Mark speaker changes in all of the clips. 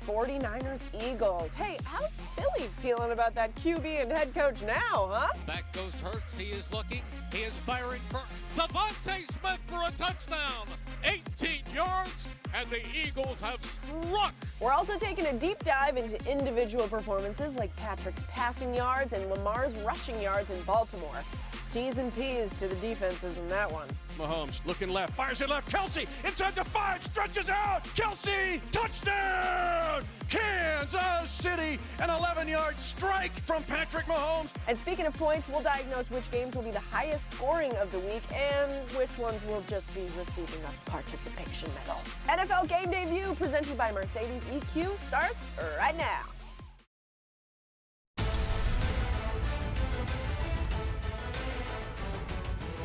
Speaker 1: 49ers-Eagles. Hey, how's Philly feeling about that QB and head coach now, huh?
Speaker 2: Back goes Hurts. He is looking. He is firing for Devontae Smith for a touchdown. 18 yards, and the Eagles have struck.
Speaker 1: We're also taking a deep dive into individual performances like Patrick's passing yards and Lamar's rushing yards in Baltimore. T's and P's to the defenses in that one.
Speaker 3: Mahomes looking left, fires it left. Kelsey inside the 5, stretches out. Kelsey, touchdown! Kansas City, an 11-yard strike from Patrick Mahomes.
Speaker 1: And speaking of points, we'll diagnose which games will be the highest scoring of the week and which ones will just be receiving a participation medal. NFL Game Day View, presented by Mercedes EQ, starts right now.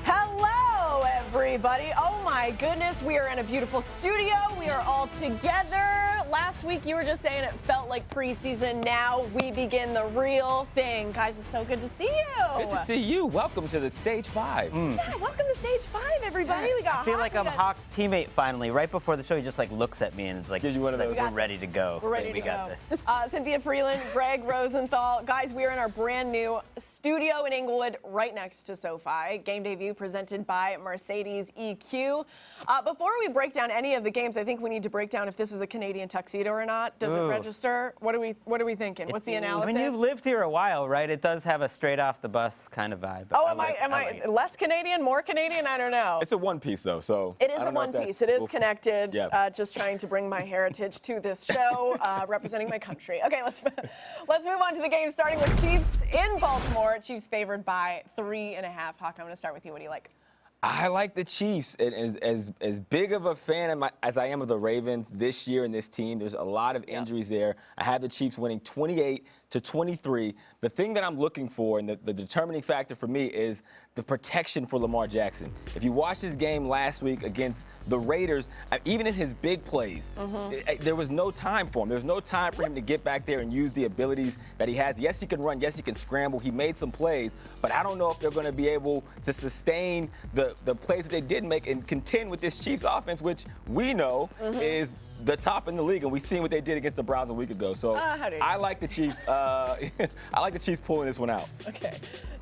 Speaker 1: Hello, everybody. Oh, my goodness. We are in a beautiful studio. We are all together. Last week, you were just saying it felt like preseason. Now we begin the real thing. Guys, it's so good to see you.
Speaker 4: Good to see you. Welcome to the Stage 5.
Speaker 1: Yeah, welcome to Stage 5, everybody. We got
Speaker 5: I feel like I'm Hawk's teammate finally. Right before the show, he just like looks at me and is like,
Speaker 4: Gives you one of those.
Speaker 5: we're ready to go.
Speaker 1: We're ready
Speaker 5: we
Speaker 1: to
Speaker 5: got
Speaker 1: go.
Speaker 5: this.
Speaker 1: Cynthia Freeland, Greg Rosenthal. Guys, we are in our brand new studio in Inglewood right next to SoFi. Game Day View presented by Mercedes EQ. Before we break down any of the games, I think we need to break down if this is a Canadian tuxedo or not. Does it register? What are we thinking? What's the analysis?
Speaker 5: I mean, you've lived here a while, right? It does have a straight off the bus kind of vibe.
Speaker 1: Oh, am I less Canadian, more Canadian? I don't know.
Speaker 4: It's a one piece, though, so.
Speaker 1: It is a one piece. It is connected.
Speaker 4: Yeah.
Speaker 1: Just trying to bring my heritage to this show, representing my country. Okay, let's move on to the game, starting with Chiefs in Baltimore. Chiefs favored by 3.5. Hawk, I'm going to start with you. What do you like?
Speaker 4: I like the Chiefs. And as big of a fan as I am of the Ravens this year and this team, there's a lot of injuries there. I have the Chiefs winning 28-23. The thing that I'm looking for and the determining factor for me is the protection for Lamar Jackson. If you watched his game last week against the Raiders, even in his big plays, there was no time for him. There was no time for him to get back there and use the abilities that he has. Yes, he can run. Yes, he can scramble. He made some plays, but I don't know if they're going to be able to sustain the plays that they did make and contend with this Chiefs offense, which we know is the top in the league, and we've seen what they did against the Browns a week ago. So I like the Chiefs. I like the Chiefs pulling this one out.
Speaker 1: Okay.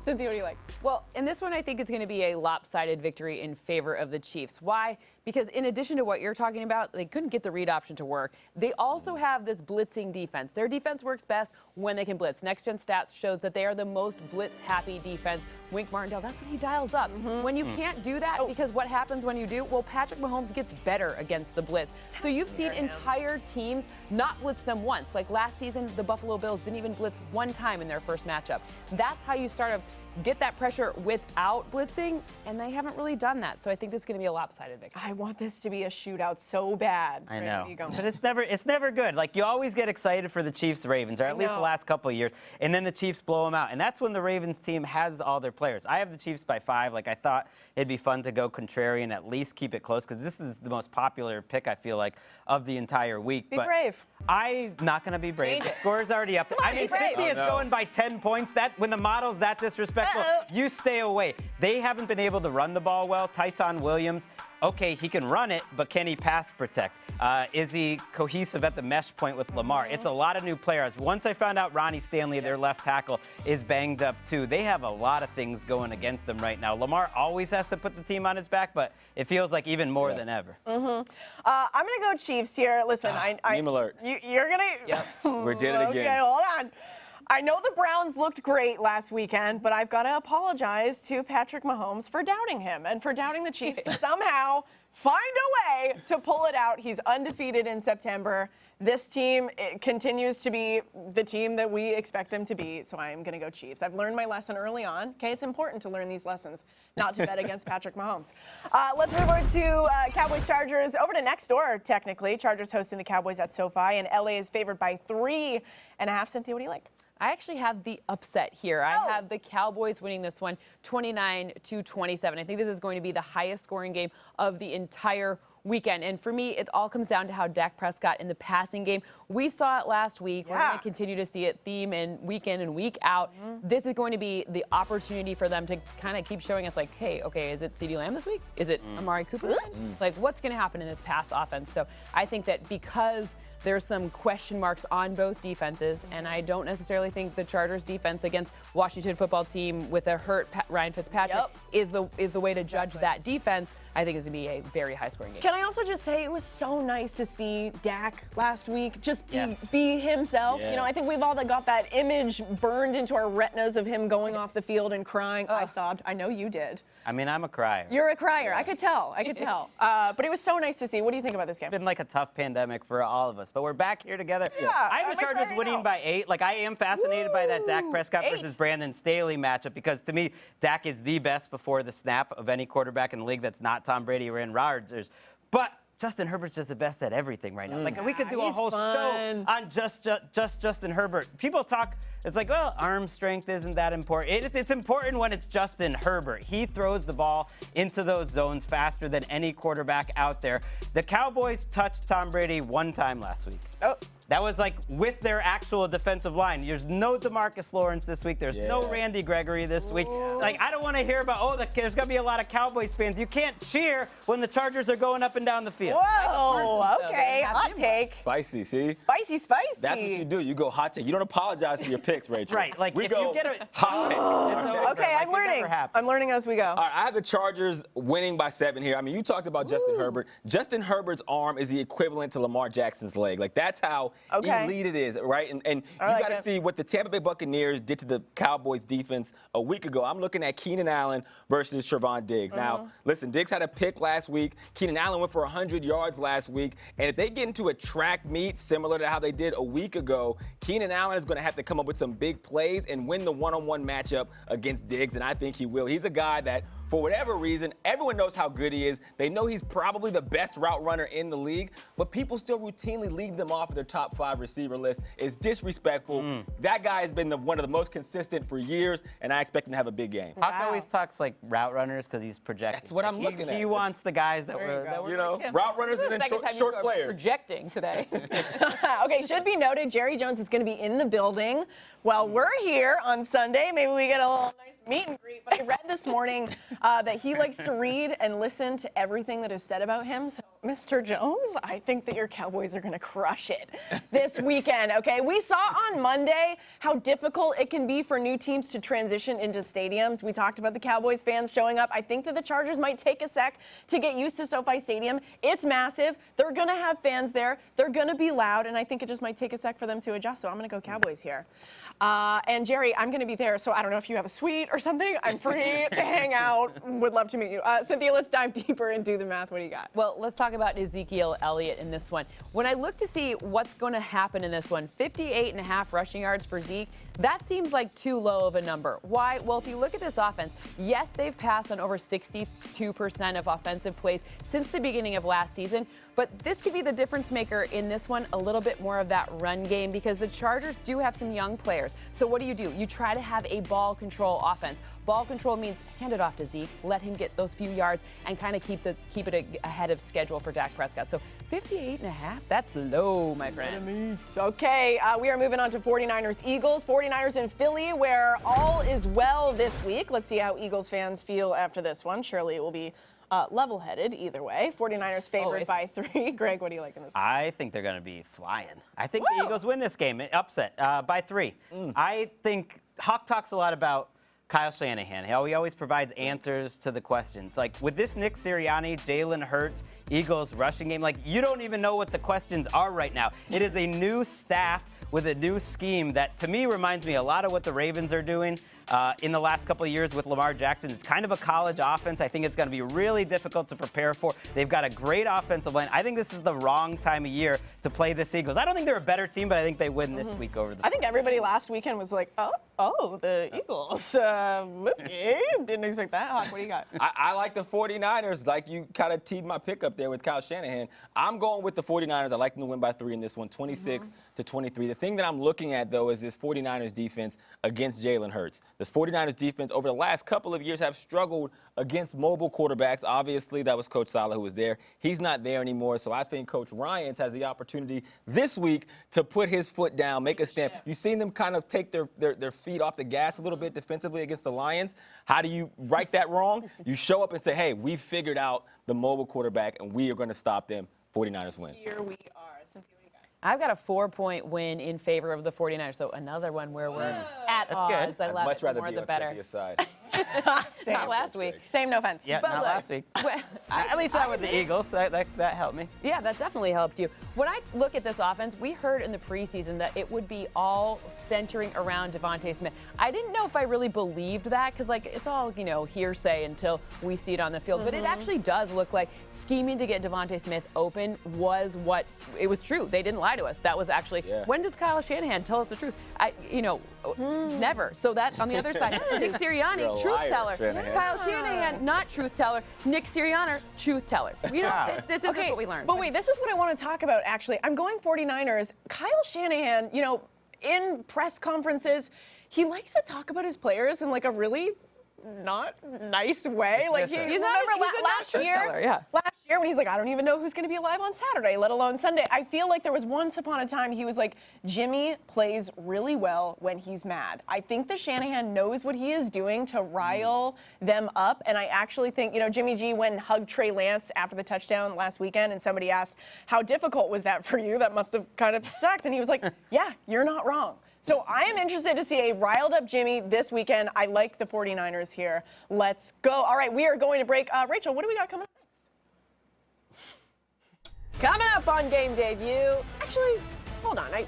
Speaker 1: Cynthia, what do you like?
Speaker 6: Well, in this one, I think it's going to be a lopsided victory in favor of the Chiefs. Why? Because in addition to what you're talking about, they couldn't get the read option to work. They also have this blitzing defense. Their defense works best when they can blitz. Next Gen Stats shows that they are the most blitz-happy defense. Wink Martindale, that's what he dials up. When you can't do that, because what happens when you do? Well, Patrick Mahomes gets better against the blitz. So you've seen entire teams not blitz them once. Like last season, the Buffalo Bills didn't even blitz one time in their first matchup. That's how you sort of get that pressure without blitzing, and they haven't really done that. So I think this is going to be a lopsided victory.
Speaker 1: I want this to be a shootout so bad.
Speaker 5: I know, but it's never good. Like, you always get excited for the Chiefs-Ravens, or at least the last couple of years, and then the Chiefs blow them out, and that's when the Ravens team has all their players. I have the Chiefs by 5. Like, I thought it'd be fun to go contrarian, at least keep it close, because this is the most popular pick, I feel like, of the entire week.
Speaker 1: Be brave.
Speaker 5: I'm not going to be brave. The score's already up.
Speaker 1: I mean,
Speaker 5: Cynthia's going by 10 points. When the model's that disrespectful, you stay away. They haven't been able to run the ball well. Tyson Williams, okay, he can run it, but can he pass protect? Is he cohesive at the mesh point with Lamar? It's a lot of new players. Once I found out Ronnie Stanley, their left tackle, is banged up too, they have a lot of things going against them right now. Lamar always has to put the team on his back, but it feels like even more than ever.
Speaker 1: I'm going to go Chiefs here. Listen,
Speaker 4: Meme alert.
Speaker 1: You're going to...
Speaker 4: Yep. We did it again.
Speaker 1: Okay, hold on. I know the Browns looked great last weekend, but I've got to apologize to Patrick Mahomes for doubting him and for doubting the Chiefs to somehow find a way to pull it out. He's undefeated in September. This team continues to be the team that we expect them to be, so I am going to go Chiefs. I've learned my lesson early on. Okay, it's important to learn these lessons, not to bet against Patrick Mahomes. Let's move over to Cowboys-Chargers. Over to next door, technically. Chargers hosting the Cowboys at SoFi, and LA is favored by 3.5. Cynthia, what do you like?
Speaker 6: I actually have the upset here. I have the Cowboys winning this one 29-27. I think this is going to be the highest scoring game of the entire weekend. And for me, it all comes down to how Dak Prescott in the passing game. We saw it last week. We're going to continue to see it theme in week in and week out. This is going to be the opportunity for them to kind of keep showing us, like, hey, okay, is it CeeDee Lamb this week? Is it Amari Cooper? Like, what's going to happen in this pass offense? So I think that because there's some question marks on both defenses, and I don't necessarily think the Chargers defense against Washington football team with a hurt Ryan Fitzpatrick is the way to judge that defense. I think it's going to be a very high-scoring game.
Speaker 1: Can I also just say it was so nice to see Dak last week just be himself. You know, I think we've all got that image burned into our retinas of him going off the field and crying. I sobbed. I know you did.
Speaker 5: I mean, I'm a crier.
Speaker 1: You're a crier. I could tell. I could tell. But it was so nice to see. What do you think about this game?
Speaker 5: It's been like a tough pandemic for all of us, but we're back here together. I have the Chargers winning by 8. Like, I am fascinated by that Dak Prescott versus Brandon Staley matchup because, to me, Dak is the best before the snap of any quarterback in the league that's not Tom Brady or Aaron Rodgers. But Justin Herbert's just the best at everything right now. Like, we could do a whole show on just Justin Herbert. People talk, it's like, well, arm strength isn't that important. It's important when it's Justin Herbert. He throws the ball into those zones faster than any quarterback out there. The Cowboys touched Tom Brady one time last week. That was like with their actual defensive line. There's no DeMarcus Lawrence this week. There's no Randy Gregory this week. Like, I don't want to hear about, there's going to be a lot lot of Cowboys fans. You can't cheer when the Chargers are going up and down the field.
Speaker 1: Whoa, okay, hot take.
Speaker 4: Spicy, see?
Speaker 1: Spicy, spicy.
Speaker 4: That's what you do. You go hot take. You don't apologize for your picks, Rachel.
Speaker 5: Right, like
Speaker 4: we
Speaker 5: if
Speaker 4: go
Speaker 5: you get a
Speaker 4: hot take.
Speaker 1: Okay, I'm learning. I'm learning as we go.
Speaker 4: All right, I have the Chargers winning by 7 here. I mean, you talked about Justin Herbert. Justin Herbert's arm is the equivalent to Lamar Jackson's leg. Like, that's how elite it is, right? And you got to see what the Tampa Bay Buccaneers did to the Cowboys defense a week ago. I'm looking at Keenan Allen versus Trevon Diggs. Now, listen, Diggs had a pick last week. Keenan Allen went for 100 yards last week. And if they get into a track meet similar to how they did a week ago, Keenan Allen is going to have to come up with some big plays and win the one-on-one matchup against Diggs, and I think he will. He's a guy that, for whatever reason, everyone knows how good he is. They know he's probably the best route runner in the league, but people still routinely leave them off of their top 5 receiver list. It's disrespectful. That guy has been one of the most consistent for years, and I expect him to have a big game.
Speaker 5: Hawk always talks like route runners because he's projecting.
Speaker 4: That's what I'm looking at.
Speaker 5: He wants the guys that were
Speaker 4: route runners and then short players.
Speaker 6: Projecting today.
Speaker 1: Okay, should be noted, Jerry Jones is going to be in the building while we're here on Sunday. Maybe we get a little nice meet and greet. But I read this morning that he likes to read and listen to everything that is said about him. So, Mr. Jones, I think that your Cowboys are going to crush it this weekend, okay? We saw on Monday how difficult it can be for new teams to transition into stadiums. We talked about the Cowboys fans showing up. I think that the Chargers might take a sec to get used to SoFi Stadium. It's massive. They're going to have fans there. They're going to be loud, and I think it just might take a sec for them to adjust. So I'm going to go Cowboys here. And Jerry, I'm going to be there, so I don't know if you have a suite or something. I'm free to hang out. Would love to meet you. Cynthia, let's dive deeper and do the math. What do you got?
Speaker 6: Well, let's talk about Ezekiel Elliott in this one. When I look to see what's going to happen in this one, 58.5 rushing yards for Zeke, that seems like too low of a number. Why? Well, if you look at this offense, yes, they've passed on over 62% of offensive plays since the beginning of last season, but this could be the difference maker in this one, a little bit more of that run game, because the Chargers do have some young players. So what do? You try to have a ball control offense. Ball control means hand it off to Zeke, let him get those few yards, and kind of keep it ahead of schedule for Dak Prescott. So 58.5, that's low, my friend.
Speaker 1: Okay, we are moving on to 49ers-Eagles. 49ers in Philly, where all is well this week. Let's see how Eagles fans feel after this one. Surely it will be level-headed either way. 49ers favored by 3. Greg, what do you like in this one?
Speaker 5: I think they're going to be flying. I think the Eagles win this game, upset by 3. I think Hawk talks a lot about Kyle Shanahan. He always provides answers to the questions. Like with this Nick Sirianni, Jalen Hurts, Eagles rushing game, like you don't even know what the questions are right now. It is a new staff with a new scheme that, to me, reminds me a lot of what the Ravens are doing in the last couple of years with Lamar Jackson. It's kind of a college offense. I think it's going to be really difficult to prepare for. They've got a great offensive line. I think this is the wrong time of year to play this Eagles. I don't think they're a better team, but I think they win this week over the
Speaker 1: I think everybody last weekend was like, the Eagles. Okay, didn't expect that. Hawk, what do you got?
Speaker 4: I like the 49ers, like you kind of teed my pick up up there with Kyle Shanahan. I'm going with the 49ers. I like them to win by 3 in this one, 26-23. The thing that I'm looking at, though, is this 49ers defense against Jalen Hurts. This 49ers defense over the last couple of years have struggled against mobile quarterbacks. Obviously, that was Coach Saleh who was there. He's not there anymore, so I think Coach Ryans has the opportunity this week to put his foot down, make a stand. You've seen them kind of take their feet off the gas a little bit defensively against the Lions. How do you right that wrong? You show up and say, hey, we figured out the mobile quarterback, and we are going to stop them. 49ers win.
Speaker 1: Here we are. Cynthia, what do you got?
Speaker 6: I've got a 4-point win in favor of the 49ers, so another one where we're at
Speaker 5: That's
Speaker 6: odds.
Speaker 5: good.
Speaker 6: I
Speaker 4: I'd
Speaker 6: love
Speaker 4: much
Speaker 6: it. The
Speaker 4: rather
Speaker 6: more
Speaker 4: be
Speaker 6: the
Speaker 4: on
Speaker 6: better.
Speaker 4: Cynthia's side.
Speaker 6: Not last week.
Speaker 1: Same, no offense.
Speaker 5: Yeah,
Speaker 6: But
Speaker 5: not
Speaker 6: look,
Speaker 5: last week.
Speaker 6: well,
Speaker 5: At least not with the Eagles. That helped me.
Speaker 6: Yeah, that definitely helped you. When I look at this offense, we heard in the preseason that it would be all centering around Devontae Smith. I didn't know if I really believed that because, like, it's all, hearsay until we see it on the field. But it actually does look like scheming to get Devontae Smith open was what it was true. They didn't lie to us. That was actually, when does Kyle Shanahan tell us the truth? Never. So that on the other side, Nick Sirianni,
Speaker 4: You're a
Speaker 6: truth
Speaker 4: liar,
Speaker 6: teller.
Speaker 4: Shanahan.
Speaker 6: Kyle Shanahan, not truth teller. Nick Sirianni, truth teller. This is just what we learned.
Speaker 1: But wait, this is what I want to talk about, actually. I'm going 49ers. Kyle Shanahan, in press conferences, he likes to talk about his players in like a really not nice way. Like
Speaker 6: he's
Speaker 1: remember
Speaker 6: a
Speaker 1: last
Speaker 6: truth
Speaker 1: year,
Speaker 6: teller, yeah.
Speaker 1: last year when he's like, I don't even know who's going to be alive on Saturday, let alone Sunday. I feel like there was once upon a time he was like, Jimmy plays really well when he's mad. I think that Shanahan knows what he is doing to rile them up, and I actually think, Jimmy G went and hugged Trey Lance after the touchdown last weekend, and somebody asked, how difficult was that for you? That must have kind of sucked. And he was like, yeah, you're not wrong. So I am interested to see a riled-up Jimmy this weekend. I like the 49ers here. Let's go. All right, we are going to break. Rachel, what do we got coming up next? Coming up on Game Day View. Actually, hold on. I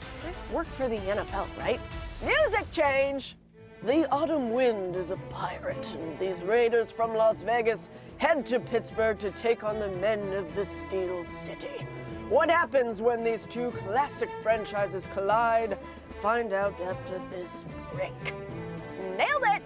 Speaker 1: work for the NFL, right? Music change. The autumn wind is a pirate, and these Raiders from Las Vegas head to Pittsburgh to take on the men of the Steel City. What happens when these two classic franchises collide? Find out after this break. Nailed it!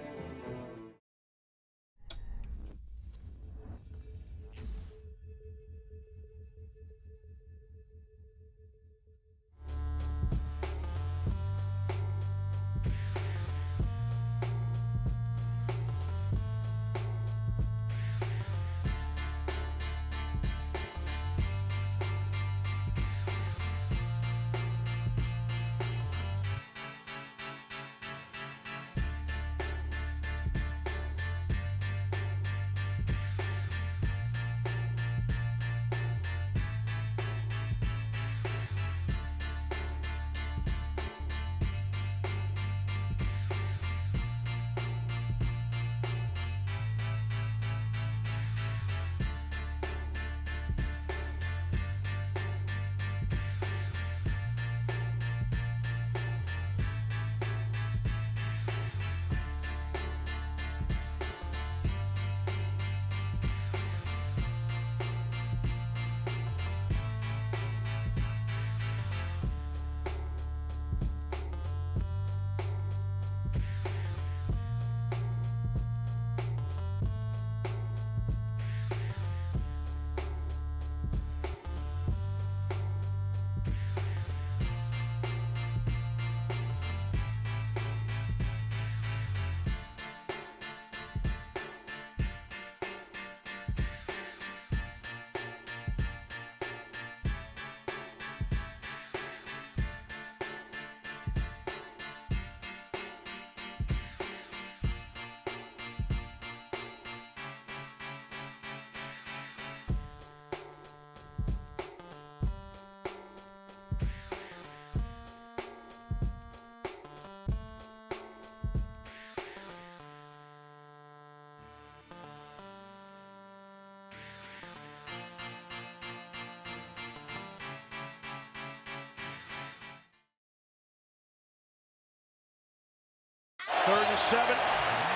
Speaker 3: Third and 7.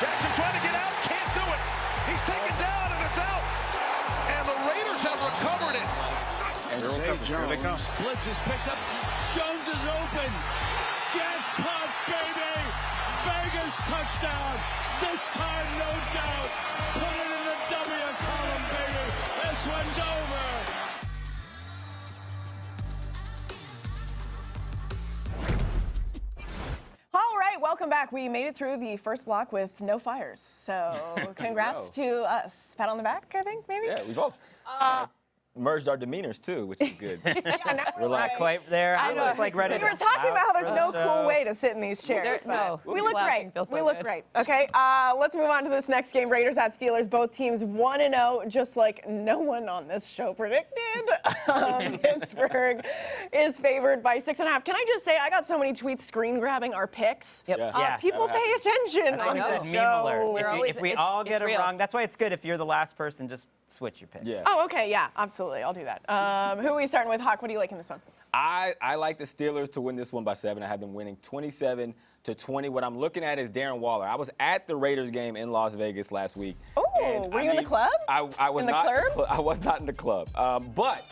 Speaker 3: Jackson trying to get out, can't do it. He's taken down and it's out. And the Raiders have recovered it.
Speaker 4: And here they come.
Speaker 2: Blitz is picked up. Jones is open. Jackpot, baby. Vegas touchdown. This time, no doubt. Put it in the W column, baby. This one's over.
Speaker 1: welcome back. We made it through the first block with no fires. So congrats to us. Pat on the back, I think, maybe?
Speaker 4: Yeah, we both merged our demeanors, too, which is good.
Speaker 5: We're not quite there. I was like ready
Speaker 1: We were talking about how there's no cool way to sit in these chairs.
Speaker 6: No.
Speaker 1: We look great.
Speaker 6: So
Speaker 1: We look great. Okay, let's move on to this next game. Raiders at Steelers. Both teams 1-0, just like no one on this show predicted. Pittsburgh is favored by 6.5. Can I just say, I got so many tweets screen grabbing our picks.
Speaker 6: Yep.
Speaker 5: Yeah.
Speaker 1: People pay attention on
Speaker 5: This
Speaker 1: this
Speaker 5: is
Speaker 1: show.
Speaker 5: meme alert. If we all get it
Speaker 6: real.
Speaker 5: wrong, that's why it's good if you're the last person, just switch your pick.
Speaker 4: Yeah.
Speaker 1: Oh, okay, yeah, absolutely. I'll do that. Who are we starting with? Hawk, what do you like in this one?
Speaker 4: I like the Steelers to win this one by 7. I have them winning 27-20. What I'm looking at is Darren Waller. I was at the Raiders game in Las Vegas last week.
Speaker 1: Oh, were you in the club?
Speaker 4: I was
Speaker 1: in the
Speaker 4: not.
Speaker 1: club?
Speaker 4: I was not in the club. But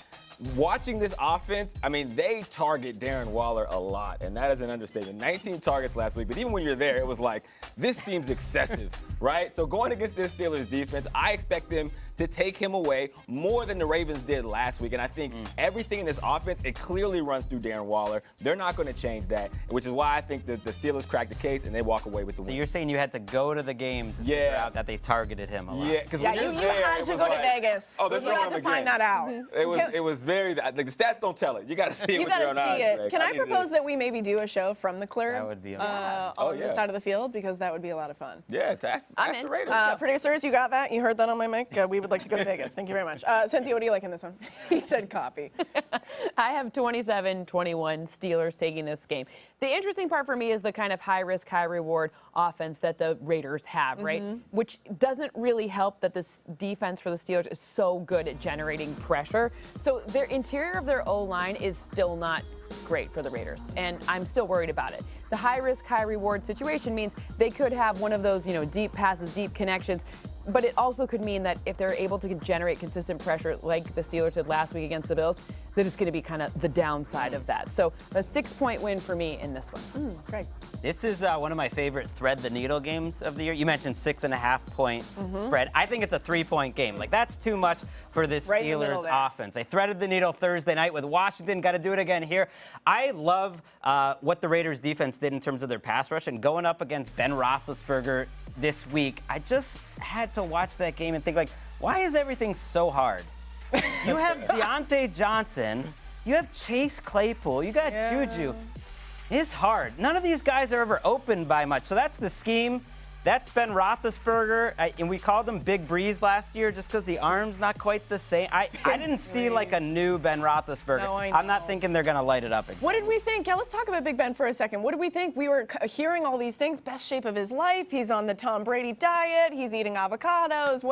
Speaker 4: watching this offense, I mean, they target Darren Waller a lot, and that is an understatement. 19 targets last week, but even when you're there, it was like, this seems excessive, right? So going against this Steelers defense, I expect them to take him away more than the Ravens did last week. And I think everything in this offense, it clearly runs through Darren Waller. They're not going to change that, which is why I think that the Steelers crack the case and they walk away with the win.
Speaker 5: So you're saying you had to go to the game to figure out that they targeted him a lot.
Speaker 4: Yeah, because
Speaker 1: Yeah,
Speaker 4: when you're
Speaker 1: you
Speaker 4: there,
Speaker 1: had
Speaker 4: it
Speaker 1: to
Speaker 4: was
Speaker 1: go to
Speaker 4: like,
Speaker 1: Vegas.
Speaker 4: Oh, they're
Speaker 1: you
Speaker 4: throwing
Speaker 1: had
Speaker 4: him
Speaker 1: to
Speaker 4: again.
Speaker 1: find that out.
Speaker 4: It was very, like the stats don't tell it. You got to see it
Speaker 1: You
Speaker 4: with your own
Speaker 1: got to see
Speaker 4: eyes.
Speaker 1: it.
Speaker 4: Greg.
Speaker 1: Can I
Speaker 4: need to-
Speaker 1: propose that we maybe do a show from the club?
Speaker 5: That would be
Speaker 1: on this side of the field, because that would be a lot of fun.
Speaker 4: Yeah, ask
Speaker 6: in.
Speaker 4: the Raiders.
Speaker 1: Producers, you got that? You heard that on my mic? We would like to go to Vegas. Thank you very much. Cynthia, what do you like in this one? He said copy.
Speaker 6: I have 27-21 Steelers taking this game. The interesting part for me is the kind of high-risk, high-reward offense that the Raiders have, right? Which doesn't really help that this defense for the Steelers is so good at generating pressure. So their interior of their O-line is still not great for the Raiders, and I'm still worried about it. The high-risk, high-reward situation means they could have one of those, deep passes, deep connections, but it also could mean that if they're able to generate consistent pressure like the Steelers did last week against the Bills, that it's going to be kind of the downside of that. So a 6-point win for me in this one.
Speaker 1: Greg.
Speaker 5: This is one of my favorite thread the needle games of the year. You mentioned 6.5-point spread. I think it's a 3-point game. Like, that's too much for this
Speaker 1: Right in the middle
Speaker 5: Steelers
Speaker 1: there.
Speaker 5: offense. They threaded the needle Thursday night with Washington. Got to do it again here. I love what the Raiders defense did in terms of their pass rush, and going up against Ben Roethlisberger this week, I just had to watch that game and think, like, why is everything so hard? You have Deontay Johnson. You have Chase Claypool. You got Juju. It's hard. None of these guys are ever open by much. So that's the scheme. That's Ben Roethlisberger, and we called him Big Breeze last year just because the arm's not quite the same. I didn't see like a new Ben Roethlisberger.
Speaker 1: No, I
Speaker 5: I'm not
Speaker 1: know.
Speaker 5: thinking they're going to light it up again.
Speaker 1: What did we think? Yeah, let's talk about Big Ben for a second. What did we think? We were hearing all these things. Best shape of his life. He's on the Tom Brady diet. He's eating avocados.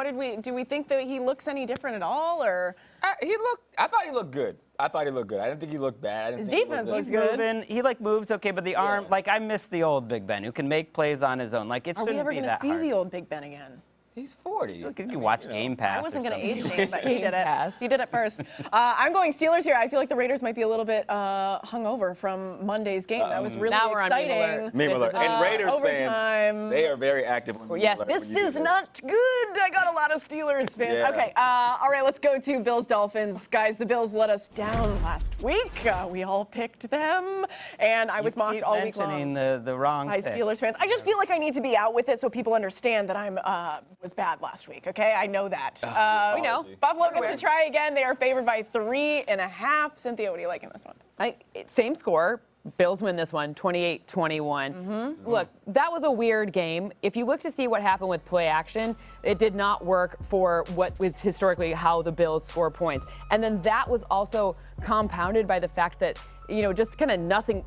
Speaker 1: Do we think that he looks any different at all, or?
Speaker 4: I thought he looked good. I didn't think he looked bad. I didn't
Speaker 1: His
Speaker 4: think he
Speaker 1: defense
Speaker 4: was
Speaker 1: looks
Speaker 5: He's
Speaker 1: good.
Speaker 5: moving. He moves okay, but the arm, I miss the old Big Ben who can make plays on his own. Like, it
Speaker 1: Are we
Speaker 5: shouldn't
Speaker 1: ever
Speaker 5: be
Speaker 1: going to
Speaker 5: that
Speaker 1: see
Speaker 5: hard.
Speaker 1: the old Big Ben again?
Speaker 4: He's 40.
Speaker 5: Look, you watch Game Pass.
Speaker 1: I wasn't
Speaker 5: or
Speaker 1: going to
Speaker 5: something.
Speaker 1: age him, but he did it.
Speaker 6: Pass.
Speaker 1: He did it first. I'm going Steelers here. I feel like the Raiders might be a little bit hungover from Monday's game. That was really
Speaker 6: Now we're on meme
Speaker 1: exciting.
Speaker 6: alert.
Speaker 4: Meme
Speaker 6: This
Speaker 4: alert.
Speaker 6: is
Speaker 4: And Raiders
Speaker 1: overtime.
Speaker 4: fans, they are very active. On meme
Speaker 6: Yes,
Speaker 4: alert
Speaker 1: This
Speaker 4: when you do
Speaker 1: is not good. I got a lot of Steelers fans.
Speaker 4: Yeah.
Speaker 1: Okay, all right, let's go to Bills-Dolphins. Guys, the Bills let us down last week. We all picked them, and I was mocked
Speaker 5: Keep
Speaker 1: all week
Speaker 5: mentioning
Speaker 1: long
Speaker 5: the wrong
Speaker 1: by
Speaker 5: pick.
Speaker 1: Steelers fans. I just feel like I need to be out with it so people understand that I was bad last week, okay? I know that.
Speaker 6: We know.
Speaker 1: Buffalo gets to try again. They are favored by 3.5. Cynthia, what do you like in this one?
Speaker 6: Same score. Bills win this one, 28-21. Look, that was a weird game. If you look to see what happened with play action, it did not work for what was historically how the Bills score points. And then that was also compounded by the fact that just kind of nothing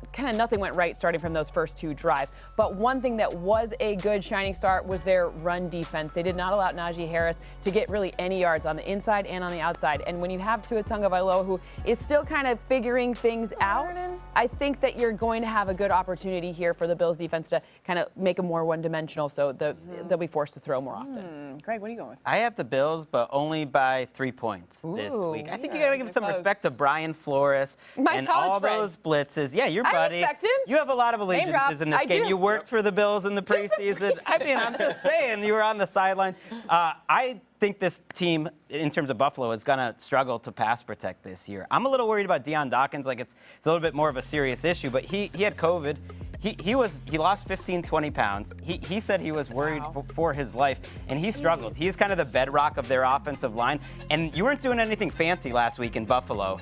Speaker 6: went right starting from those first two drives. But one thing that was a good shining start was their run defense. They did not allow Najee Harris to get really any yards on the inside and on the outside. And when you have Tua Tagovailoa, who is still kind of figuring things out, I think that you're going to have a good opportunity here for the Bills defense to kind of make them more one-dimensional, so they'll be forced to throw more often.
Speaker 1: Greg, what are you going with?
Speaker 5: I have the Bills, but only by 3 points this week. I think you got to give some respect to Brian Flores and
Speaker 6: college
Speaker 5: all
Speaker 6: friend.
Speaker 5: those blitzes. Yeah, your
Speaker 6: I
Speaker 5: buddy.
Speaker 6: respect him.
Speaker 5: You have a lot of
Speaker 6: drop.
Speaker 5: allegiances in this
Speaker 6: I
Speaker 5: game.
Speaker 6: do.
Speaker 5: You worked for the Bills in the preseason. I mean, I'm just saying, you were on the sideline. I think this team, in terms of Buffalo, is going to struggle to pass protect this year. I'm a little worried about Deion Dawkins. Like, it's a little bit more of a serious issue, but he had COVID. He lost 15, 20 pounds. He said he was worried for his life, and he struggled. He's kind of the bedrock of their offensive line. And you weren't doing anything fancy last week in Buffalo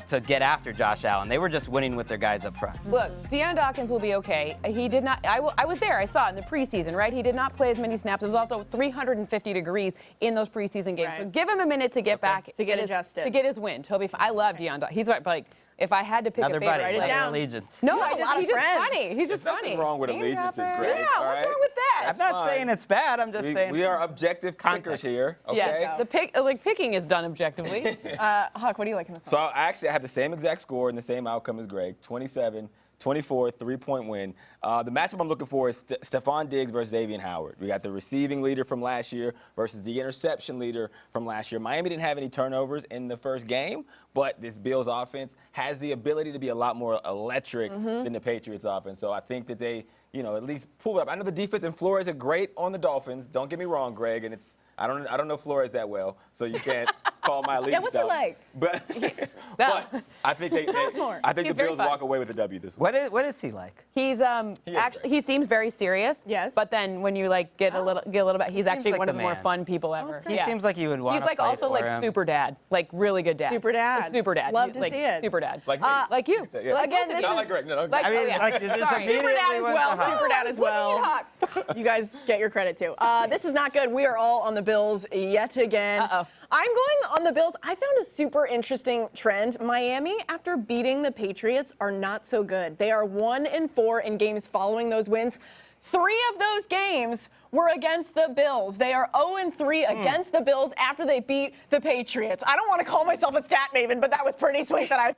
Speaker 5: to get after Josh Allen. They were just winning with their guys up front.
Speaker 6: Look, Deion Dawkins will be okay. He did not. I was there. I saw it in the preseason, right? He did not play as many snaps. It was also 350 degrees in those preseason games.
Speaker 1: Right.
Speaker 6: So give him a minute to get back,
Speaker 1: to get adjusted,
Speaker 6: to get his wind. He'll be fine. I love Deion Dawkins. He's like. If I had to pick
Speaker 5: Another
Speaker 6: a favorite,
Speaker 5: buddy,
Speaker 1: write it down.
Speaker 5: allegiance.
Speaker 6: No,
Speaker 1: You have
Speaker 6: he's just funny. He's just
Speaker 4: There's
Speaker 6: funny.
Speaker 4: nothing wrong with allegiances, Greg.
Speaker 6: Yeah,
Speaker 4: all
Speaker 6: what's
Speaker 4: right?
Speaker 6: wrong with that?
Speaker 5: I'm not
Speaker 4: fine.
Speaker 5: saying it's bad. I'm just saying
Speaker 4: We are objective pickers here, okay?
Speaker 6: Yes, the picking is done objectively.
Speaker 1: Huck, what do you like in this
Speaker 4: So
Speaker 1: one?
Speaker 4: I have the same exact score and the same outcome as Greg, 27-24, 3-point win. The matchup I'm looking for is Stephon Diggs versus Xavier Howard. We got the receiving leader from last year versus the interception leader from last year. Miami didn't have any turnovers in the first game, but this Bills offense has the ability to be a lot more electric than the Patriots offense. So I think that they, at least pull it up. I know the defense and Flores are great on the Dolphins. Don't get me wrong, Greg, and I don't know Flores that well, so you can't call my allegiance
Speaker 1: what's he
Speaker 4: out.
Speaker 1: like?
Speaker 4: But I think
Speaker 1: Tell us more.
Speaker 4: I think
Speaker 6: He's
Speaker 4: the
Speaker 6: very
Speaker 4: Bills
Speaker 6: fun.
Speaker 4: walk away with a W this week.
Speaker 5: What is he like?
Speaker 6: He's actually he seems very serious.
Speaker 1: Yes.
Speaker 6: But then when you get a little bit, he's actually
Speaker 5: like
Speaker 6: one
Speaker 5: the
Speaker 6: of the more
Speaker 5: man.
Speaker 6: fun people ever.
Speaker 5: He seems like he would want
Speaker 6: He's
Speaker 5: to play
Speaker 6: also
Speaker 5: for him.
Speaker 6: super dad, really good dad.
Speaker 1: Super dad.
Speaker 6: Super dad.
Speaker 1: Love to see it.
Speaker 6: Super dad.
Speaker 4: Like me.
Speaker 6: Like you.
Speaker 4: Yeah.
Speaker 6: Like
Speaker 1: Again,
Speaker 6: both of
Speaker 1: this
Speaker 6: you.
Speaker 4: Not like Greg. No,
Speaker 6: Like,
Speaker 5: I mean,
Speaker 6: oh, yeah.
Speaker 5: like, just
Speaker 6: Sorry.
Speaker 1: Super dad
Speaker 5: immediately
Speaker 1: as
Speaker 5: went
Speaker 1: well.
Speaker 5: to Huck.
Speaker 1: Super dad as well. You guys get your credit too. This is not good. We are all on the Bills yet again.
Speaker 6: Uh-oh.
Speaker 1: I'm going on the Bills. I found a super interesting trend. Miami, after beating the Patriots, are not so good. They are 1-4 in games following those wins. 3 of those games were against the Bills. They are 0-3 against the Bills after they beat the Patriots. I don't want to call myself a stat maven, but that was pretty sweet that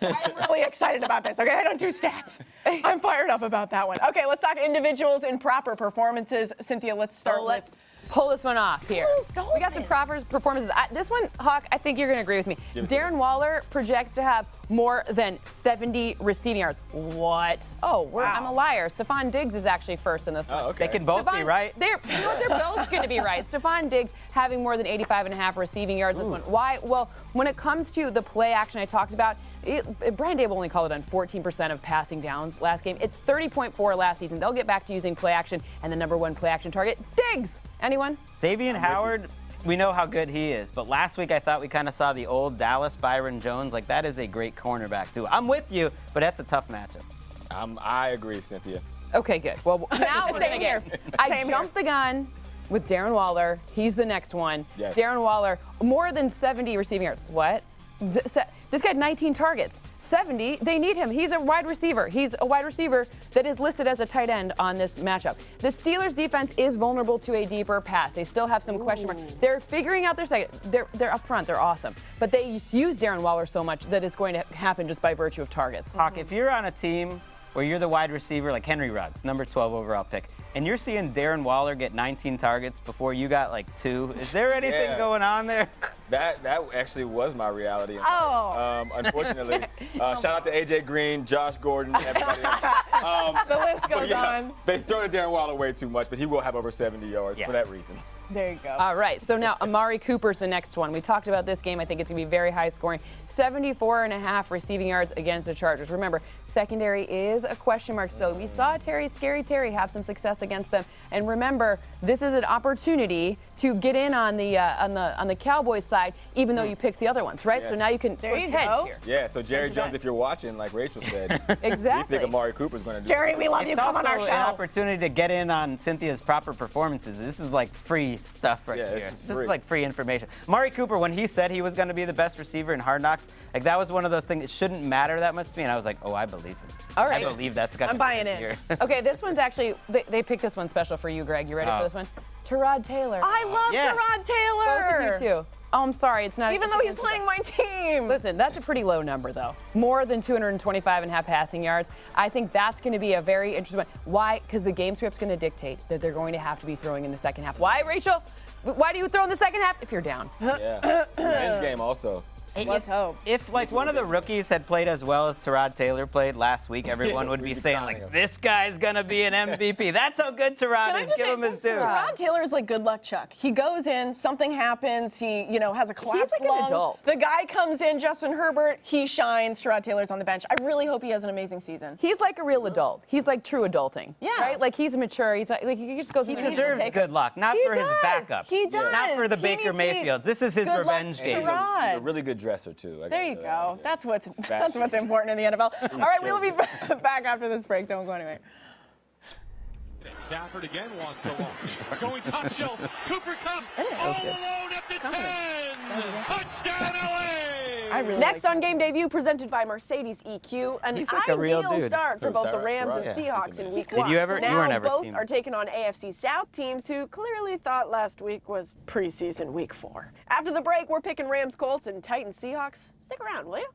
Speaker 1: I'm really excited about this. Okay, I don't do stats. I'm fired up about that one. Okay, let's talk individuals in proper performances. Cynthia, let's start
Speaker 6: Let's pull this one off here.
Speaker 1: Bills,
Speaker 6: We got some proper performances. This one, Hawk, I think you're going to agree with me. Darren Waller projects to have more than 70 receiving yards. What? Oh, I'm a liar. Stephon Diggs is actually first in this one.
Speaker 4: Oh, okay.
Speaker 5: They can both be right.
Speaker 6: They're both going to be right. Stephon Diggs having more than 85.5 receiving yards this one. Why? Well, when it comes to the play action I talked about, Brian Dable only called it on 14% of passing downs last game. It's 30.4 last season. They'll get back to using play action, and the number 1 play action target, Diggs. Anyone?
Speaker 5: Xavier Howard, we know how good he is, but last week I thought we kind of saw the old Dallas Byron Jones. That is a great cornerback, too. I'm with you, but that's a tough matchup.
Speaker 4: I agree, Cynthia.
Speaker 6: Okay, good. Well, now we're going to get. I jumped the gun with Darren Waller. He's the next one.
Speaker 4: Yes.
Speaker 6: Darren Waller, more than 70 receiving yards. What? This guy had 19 targets. 70, they need him. He's a wide receiver. He's a wide receiver that is listed as a tight end on this matchup. The Steelers' defense is vulnerable to a deeper pass. They still have some question marks. They're figuring out their second. They're up front. They're awesome. But they use Darren Waller so much that it's going to happen just by virtue of targets.
Speaker 5: Hawk, if you're on a team where you're the wide receiver, like Henry Ruggs, number 12 overall pick, and you're seeing Darren Waller get 19 targets before you got 2, is there anything going on there?
Speaker 4: That actually was my reality.
Speaker 1: Oh.
Speaker 4: Unfortunately. Shout out to AJ Green, Josh Gordon, everybody else.
Speaker 1: The list goes on.
Speaker 4: They throw to Darren Waller way too much, but he will have over 70 yards for that reason.
Speaker 1: There you go.
Speaker 6: All right, so now Amari Cooper's the next one. We talked about this game. I think it's going to be very high scoring. 74.5 receiving yards against the Chargers. Remember, secondary is a question mark. So we saw Scary Terry have some success against them. And remember, this is an opportunity to get in on the Cowboys side, even though you picked the other ones, right?
Speaker 4: Yes.
Speaker 6: So now you can
Speaker 1: There
Speaker 6: sort
Speaker 1: you
Speaker 6: of hedge
Speaker 1: go.
Speaker 6: here.
Speaker 4: Yeah, so Jerry Jones, if you're watching, like Rachel said,
Speaker 6: Exactly.
Speaker 4: we think Amari Cooper's going to do
Speaker 1: Jerry,
Speaker 4: it.
Speaker 1: we love you.
Speaker 5: It's
Speaker 1: Come on
Speaker 5: also
Speaker 1: our
Speaker 5: an
Speaker 1: show.
Speaker 5: opportunity to get in on Cynthia's proper performances. This is free stuff right
Speaker 4: Yeah,
Speaker 5: here.
Speaker 4: this is
Speaker 5: This
Speaker 4: free.
Speaker 5: is free information. Amari Cooper, when he said he was going to be the best receiver in Hard Knocks, that was one of those things that shouldn't matter that much to me. And I was like, oh, I believe him.
Speaker 6: All right.
Speaker 5: I believe that's going to
Speaker 1: I'm
Speaker 5: be
Speaker 1: buying
Speaker 5: this
Speaker 1: in.
Speaker 5: year.
Speaker 6: Okay, this one's actually, they picked this one special for you, Greg. You ready for this one? Tyrod Taylor.
Speaker 1: I love
Speaker 5: Yes.
Speaker 1: Tyrod Taylor.
Speaker 6: Both of you, too. Oh, I'm sorry. It's not.
Speaker 1: Even though he's playing my team.
Speaker 6: Listen, that's a pretty low number, though. More than 225.5 passing yards. I think that's going to be a very interesting one. Why? Because the game script's going to dictate that they're going to have to be throwing in the second half. Why, Rachel? Why do you throw in the second half if you're down?
Speaker 4: Yeah. Men's game also.
Speaker 1: Let's hope.
Speaker 5: If like one of the rookies had played as well as Tyrod Taylor played last week, everyone would be saying like, this guy's gonna be an MVP. That's how good Tyrod is. Give him his due.
Speaker 1: Tyrod Taylor is like good luck Chuck. He goes in, something happens, he has a collapsed
Speaker 6: He's like
Speaker 1: lung.
Speaker 6: an adult.
Speaker 1: The guy comes in, Justin Herbert, he shines. Tyrod Taylor's on the bench. I really hope he has an amazing season.
Speaker 6: He's like a real adult. He's like true adulting.
Speaker 1: Yeah.
Speaker 6: Right? Like he's mature. He's like he just goes.
Speaker 5: He
Speaker 6: in and
Speaker 5: deserves good luck, not
Speaker 6: He
Speaker 5: for his
Speaker 6: does.
Speaker 5: backups.
Speaker 1: He does.
Speaker 5: Not for the
Speaker 1: He
Speaker 5: Baker
Speaker 1: needs to be-
Speaker 5: Mayfields. This is his
Speaker 1: Good luck,
Speaker 5: revenge game.
Speaker 4: He's a
Speaker 1: Tyrod.
Speaker 4: really good dresser, too.
Speaker 1: There you go. That's what's important in the NFL. All right, we will be back after this break. Don't go anywhere.
Speaker 2: Stafford again wants to launch. Going top shelf. Cooper Kupp all alone at the 10. Touchdown LA.
Speaker 1: Next on Game Day View, presented by Mercedes EQ, an
Speaker 5: He's like a real
Speaker 1: ideal
Speaker 5: dude.
Speaker 1: start for both the Rams and
Speaker 4: Yeah.
Speaker 1: Seahawks in Week
Speaker 5: Did
Speaker 1: 1.
Speaker 5: you ever- you
Speaker 1: Now
Speaker 5: were never a
Speaker 1: both
Speaker 5: team.
Speaker 1: are taking on AFC South teams who clearly thought last week was preseason Week 4. After the break, we're picking Rams-Colts and Titans-Seahawks. Stick around, will you?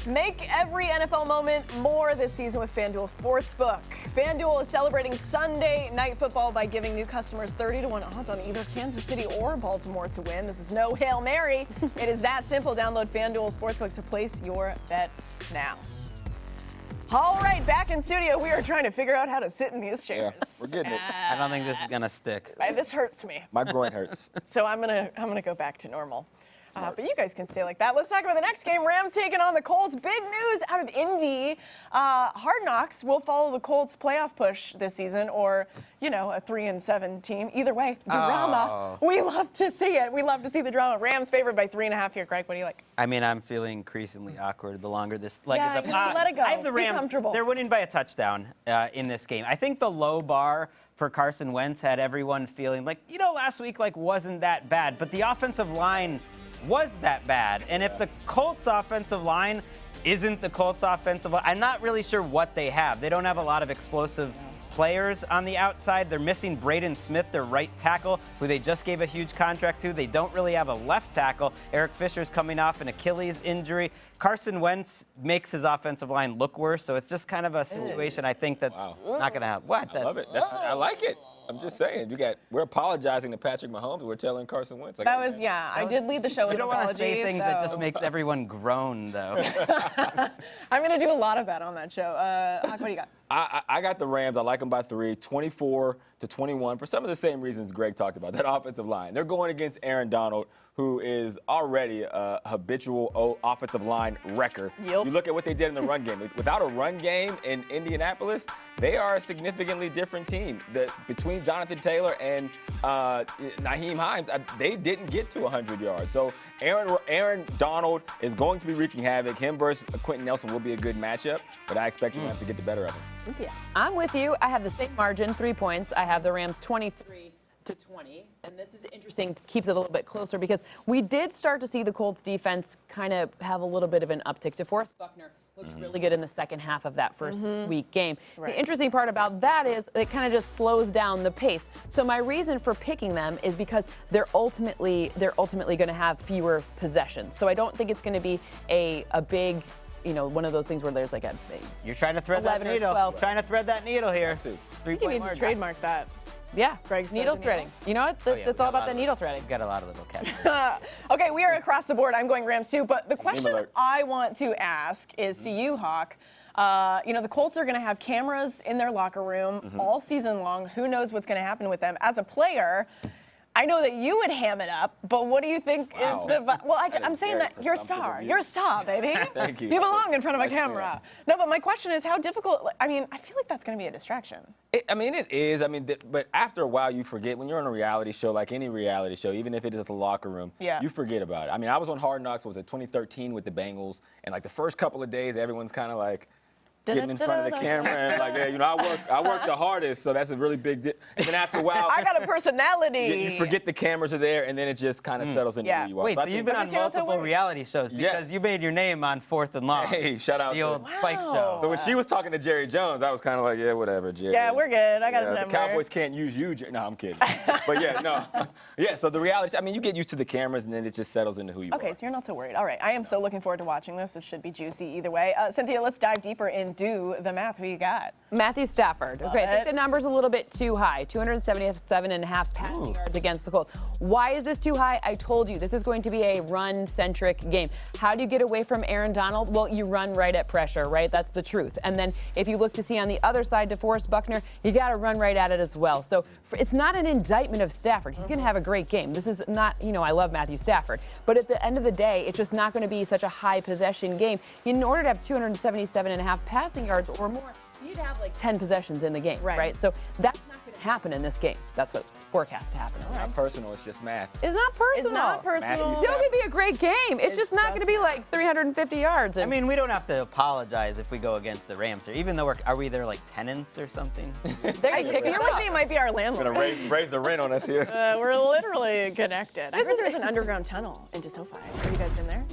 Speaker 1: Make every NFL moment more this season with FanDuel Sportsbook. FanDuel is celebrating Sunday Night Football by giving new customers 30-1 odds on either Kansas City or Baltimore to win. This is no Hail Mary. It is that simple. Download FanDuel Sportsbook to place your bet now. All right, back in studio, we are trying to figure out how to sit in these chairs.
Speaker 4: Yeah, we're getting it.
Speaker 5: I don't think this is gonna stick.
Speaker 1: This hurts me.
Speaker 4: My groin hurts.
Speaker 1: So I'm gonna go back to normal. But you guys can stay like that. Let's talk about the next game. Rams taking on the Colts. Big news out of Indy. Hard Knocks will follow the Colts' playoff push this season, or a 3-7 team. Either way, drama. We love to see it. We love to see the drama. Rams favored by 3.5 here. Greg, what do you like?
Speaker 5: I mean, I'm feeling increasingly awkward the longer this leg
Speaker 1: Yeah,
Speaker 5: is up.
Speaker 1: let it go.
Speaker 5: I have the
Speaker 1: Be
Speaker 5: Rams.
Speaker 1: comfortable.
Speaker 5: They're winning by a touchdown in this game. I think the low bar for Carson Wentz had everyone feeling like, last week wasn't that bad, but the offensive line was that bad. And if the Colts offensive line isn't the Colts offensive line, I'm not really sure what they have. They don't have a lot of explosive players on the outside. They're missing Braden Smith, their right tackle, who they just gave a huge contract to. They don't really have a left tackle. Eric Fisher's coming off an Achilles injury. Carson Wentz makes his offensive line look worse, so it's just kind of a situation I think that's not going to happen. What?
Speaker 4: I love it. I like it. I'm just saying, we're apologizing to Patrick Mahomes. We're telling Carson Wentz.
Speaker 1: I did lead the show with
Speaker 5: You don't
Speaker 1: an
Speaker 5: want to
Speaker 1: apology.
Speaker 5: say things that just makes everyone groan, though.
Speaker 1: I'm going to do a lot of that on that show. Hawk, what do you got?
Speaker 4: I got the Rams. I like them by 3, 24-21, for some of the same reasons Greg talked about, that offensive line. They're going against Aaron Donald, who is already a habitual offensive line wrecker.
Speaker 1: Yep.
Speaker 4: You look at what they did in the run game. Without a run game in Indianapolis, they are a significantly different team. Between Jonathan Taylor and Nyheim Hines, they didn't get to 100 yards. So Aaron Donald is going to be wreaking havoc. Him versus Quentin Nelson will be a good matchup, but I expect the Rams to get the better of him.
Speaker 1: Yeah.
Speaker 6: I'm with you. I have the same margin, 3 points. I have the Rams 23-20, and this is interesting. Keeps it a little bit closer because we did start to see the Colts defense kind of have a little bit of an uptick. DeForest Buckner looked really good in the second half of that first week game.
Speaker 1: Right.
Speaker 6: The interesting part about that is it kind of just slows down the pace. So my reason for picking them is because they're ultimately going to have fewer possessions. So I don't think it's going to be a big, one of those things where there's like a
Speaker 5: You're trying to thread that
Speaker 6: 11 or
Speaker 5: needle.
Speaker 6: 12.
Speaker 5: Trying to thread that needle here.
Speaker 1: You
Speaker 5: 3-point
Speaker 1: need to
Speaker 5: margin.
Speaker 1: trademark that.
Speaker 6: yeah,
Speaker 1: Greg's
Speaker 6: needle
Speaker 1: threading
Speaker 6: threading. You know what? It's all about the needle threading.
Speaker 5: We've got a lot of little cats.
Speaker 1: Okay, we are across the board. I'm going Rams too, but the question
Speaker 4: alert.
Speaker 1: I want to ask is to you, Hawk. The Colts are going to have cameras in their locker room all season long. Who knows what's going to happen with them? As a player, I know that you would ham it up, but what do you think is the... Well, I'm saying that you're a star. You're a star, baby.
Speaker 4: Thank you.
Speaker 1: You belong in front of a
Speaker 4: Nice
Speaker 1: camera. No, but my question is how difficult... I feel like that's going to be a distraction.
Speaker 4: It is. But after a while, you forget. When you're on a reality show, like any reality show, even if it is the locker room, you forget about it. I was on Hard Knocks, was it 2013 with the Bengals, and like the first couple of days, everyone's kind of like getting in front of the camera and like, I work the hardest, so that's a really big deal. And then after a while,
Speaker 1: I got a personality.
Speaker 4: you forget the cameras are there, and then it just kind of settles into who you are.
Speaker 5: Wait, so
Speaker 4: I
Speaker 5: you've
Speaker 4: think-
Speaker 5: been on multiple reality shows because you made your name on 4th and Long.
Speaker 4: Hey, shout out
Speaker 5: the
Speaker 4: to-
Speaker 5: old Spike
Speaker 1: Wow.
Speaker 5: show.
Speaker 4: So when she was talking to Jerry Jones, I was kind of like, yeah, whatever, Jerry.
Speaker 1: Yeah, we're good. I got his
Speaker 4: The
Speaker 1: number.
Speaker 4: Cowboys can't use you. No, I'm kidding. But yeah, no. Yeah, so the reality, you get used to the cameras, and then it just settles into who you are.
Speaker 1: Okay, so you're not so worried. All right, I am so looking forward to watching this. It should be juicy either way. Cynthia, let's dive deeper and do the math. Who you got?
Speaker 6: Matthew Stafford. Okay, I think the number's a little bit too high. 277.5 passing yards against the Colts. Why is this too high? I told you, this is going to be a run-centric game. How do you get away from Aaron Donald? Well, you run right at pressure, right? That's the truth. And then if you look to see on the other side, DeForest Buckner, you got to run right at it as well. So it's not an indictment of Stafford. He's going to have a great game. This is not, I love Matthew Stafford. But at the end of the day, it's just not going to be such a high possession game. In order to have 277.5 passing yards or more, you need to have like 10 possessions in the game, right? So that's not going to happen in this game. That's what forecast to happen.
Speaker 4: Not personal, it's just math.
Speaker 6: It's not personal.
Speaker 1: It's not personal.
Speaker 6: It's still going to be a great game. It's just not going to be like 350 yards.
Speaker 5: We don't have to apologize if we go against the Rams here, even though are we their like tenants or something?
Speaker 6: They're going to pick us
Speaker 1: Your
Speaker 6: up.
Speaker 1: name might be our landlord.
Speaker 4: Gonna raise the rent on us here.
Speaker 1: We're literally connected. I heard there's an underground tunnel into SoFi. Have you guys been there?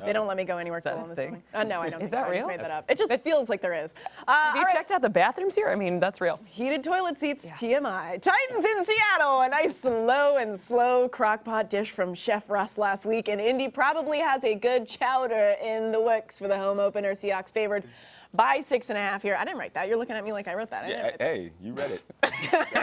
Speaker 1: They don't let me go anywhere cool
Speaker 5: that
Speaker 1: on
Speaker 5: a
Speaker 1: this
Speaker 5: thing?
Speaker 1: one. No, I don't.
Speaker 6: Is
Speaker 1: think
Speaker 6: that
Speaker 1: so. I
Speaker 6: real?
Speaker 1: just made that up. It just feels like there is.
Speaker 6: Have you
Speaker 1: all right.
Speaker 6: checked out the bathrooms here? That's real.
Speaker 1: Heated toilet seats, TMI. Titans in Seattle, a nice slow crock-pot dish from Chef Russ last week, and Indy probably has a good chowder in the works for the home opener. Seahawks favored by 6.5 here. I didn't write that. You're looking at me like I wrote that. I didn't write that.
Speaker 4: Hey, you read it.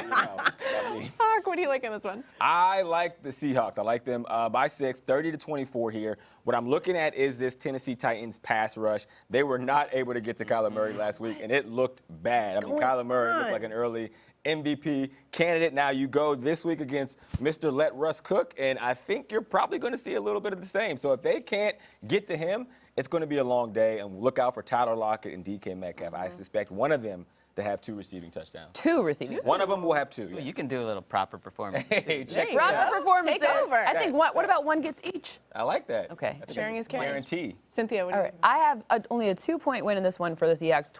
Speaker 4: Not me.
Speaker 1: Hawk, what do you like in this one?
Speaker 4: I like the Seahawks. I like them by 6, 30-24 here. What I'm looking at is this Tennessee Titans pass rush. They were not able to get to Kyler Murray last week, and it looked bad. Kyler Murray looked like an early MVP candidate. Now you go this week against Mr. Let Russ Cook, and I think you're probably going to see a little bit of the same. So if they can't get to him, it's going to be a long day, and look out for Tyler Lockett and DK Metcalf. I suspect one of them to have 2 receiving touchdowns.
Speaker 6: 2 receiving.
Speaker 4: One of them will have 2.
Speaker 5: You can do a little proper performance.
Speaker 4: Hey, check it
Speaker 6: Proper
Speaker 4: out.
Speaker 6: performances.
Speaker 1: Take over.
Speaker 6: I think what about one gets each?
Speaker 4: I like that.
Speaker 6: Okay.
Speaker 4: I think
Speaker 1: Sharing
Speaker 4: that's
Speaker 1: is caring.
Speaker 4: Guarantee.
Speaker 1: Cynthia, what do
Speaker 6: All
Speaker 1: you
Speaker 6: right. I have only a 2-point win in this one for the Seahawks,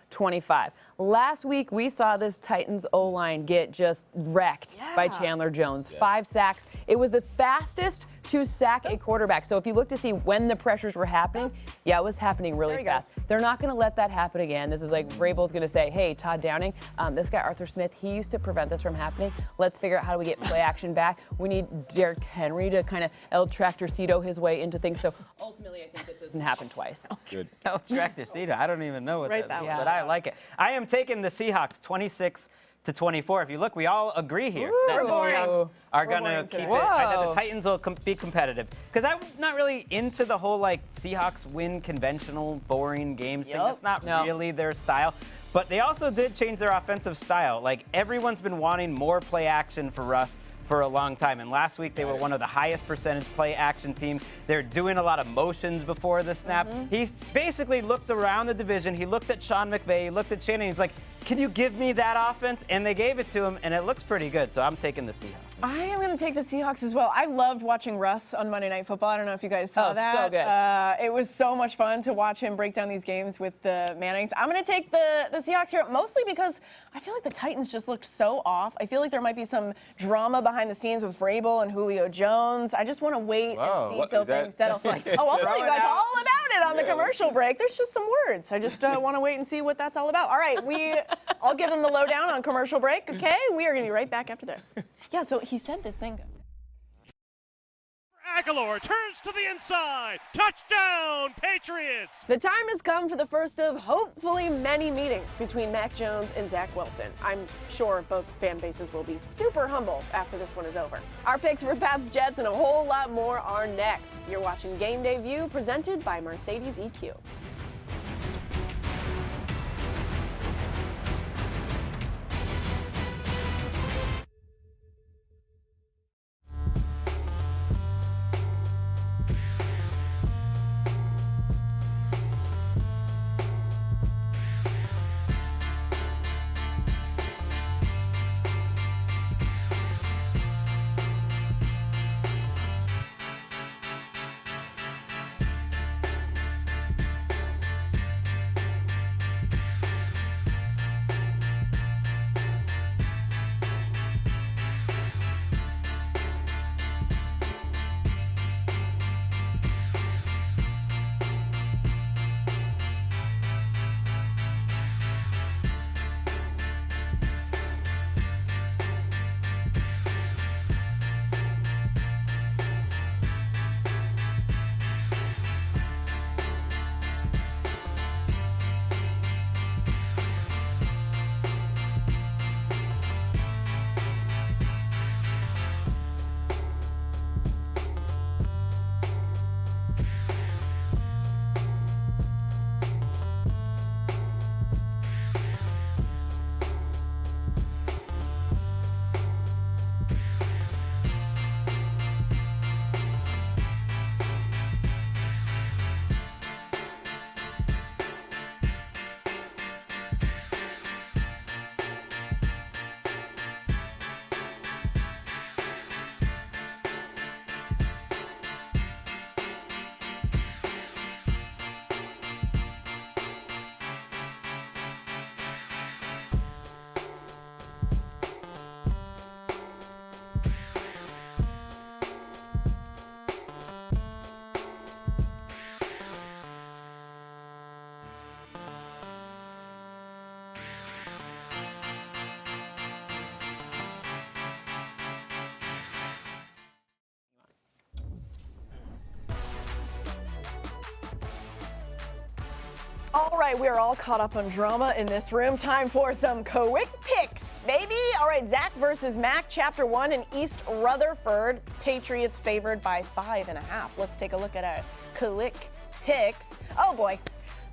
Speaker 6: 27-25. Last week, we saw this Titans O-line get just wrecked by Chandler Jones. 5 sacks. It was the fastest to sack a quarterback. So if you look to see when the pressures were happening, it was happening really fast. They're not going to let that happen again. This is like Vrabel's going to say, hey, Todd Downing, this guy Arthur Smith, he used to prevent this from happening. Let's figure out how do we get play action back. We need Derrick Henry to kind of El Tractorcito his way into things. So ultimately, I think that doesn't happen twice.
Speaker 4: Good.
Speaker 5: El Tractorcito. I don't even know what
Speaker 1: Write
Speaker 5: that
Speaker 1: that
Speaker 5: means,
Speaker 1: one
Speaker 5: but I like it. I am taking the Seahawks 26 to 24. If you look, we all agree here that
Speaker 1: We're
Speaker 5: the
Speaker 1: boring.
Speaker 5: Seahawks are
Speaker 1: We're
Speaker 5: going to
Speaker 1: boring
Speaker 5: keep it.
Speaker 1: today.
Speaker 5: That the Titans will be competitive. Because I'm not really into the whole like Seahawks win conventional, boring games thing. That's not really their style. But they also did change their offensive style. Like everyone's been wanting more play action for Russ for a long time. And last week they were one of the highest percentage play action team. They're doing a lot of motions before the snap. He basically looked around the division. He looked at Sean McVay. He looked at Shannon. He's like, can you give me that offense? And they gave it to him, and it looks pretty good. So I'm taking the Seahawks.
Speaker 1: I am going to take the Seahawks as well. I loved watching Russ on Monday Night Football. I don't know if you guys saw that.
Speaker 6: So good.
Speaker 1: It was so much fun to watch him break down these games with the Mannings. I'm going to take the Seahawks here, mostly because I feel like the Titans just looked so off. I feel like there might be some drama behind the scenes with Vrabel and Julio Jones. I just want to wait and see till things settle. Oh, I'll tell you guys all about it on the commercial break. There's just some words. I just want to wait and see what that's all about. All right, I'll give them the lowdown on commercial break, okay? We are going to be right back after this. Yeah, so he said this thing.
Speaker 2: Aguilar turns to the inside. Touchdown, Patriots!
Speaker 1: The time has come for the first of hopefully many meetings between Mac Jones and Zach Wilson. I'm sure both fan bases will be super humble after this one is over. Our picks for Pats-Jets and a whole lot more are next. You're watching Game Day View, presented by Mercedes EQ. All right, we are all caught up on drama in this room. Time for some quick picks, baby. All right, Zach versus Mac, Chapter 1 in East Rutherford. Patriots favored by 5.5. Let's take a look at our quick picks. Oh, boy.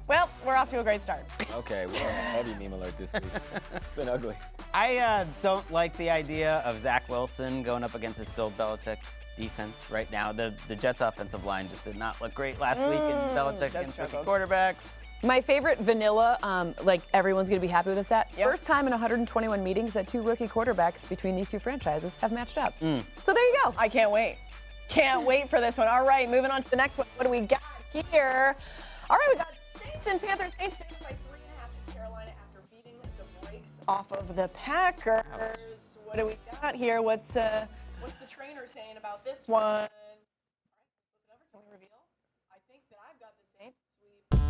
Speaker 1: Well, we're off to a great start.
Speaker 4: Okay, we're on a heavy meme alert this week. It's been ugly.
Speaker 5: I don't like the idea of Zach Wilson going up against this Bill Belichick defense right now. The Jets' offensive line just did not look great last week, and Belichick against rookie quarterbacks.
Speaker 6: My favorite vanilla, like everyone's going to be happy with this stat.
Speaker 1: Yep.
Speaker 6: First time in 121 meetings that two rookie quarterbacks between these two franchises have matched up. So there you go.
Speaker 1: I can't wait. Can't wait for this one. All right, moving on to the next one. What do we got here? All right, we got Saints and Panthers. Saints favored by 3.5 in Carolina after beating the brakes off of the Packers. What do we got here? What's the trainer saying about this one? All right, let's flip it over. Can we reveal? I think that I've got the Saints sweep.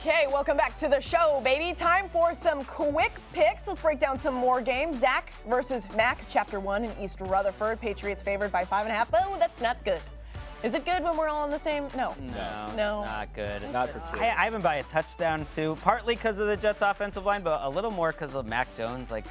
Speaker 1: Okay, welcome back to the show, baby. Time for some quick picks. Let's break down some more games. Zach versus Mac, Chapter 1 in East Rutherford. Patriots favored by 5.5. Oh, that's not good. Is it good when we're all on the same? No.
Speaker 5: No. Not good.
Speaker 4: Not for sure.
Speaker 5: I have him by a touchdown, too, partly because of the Jets' offensive line, but a little more because of Mac Jones. Like,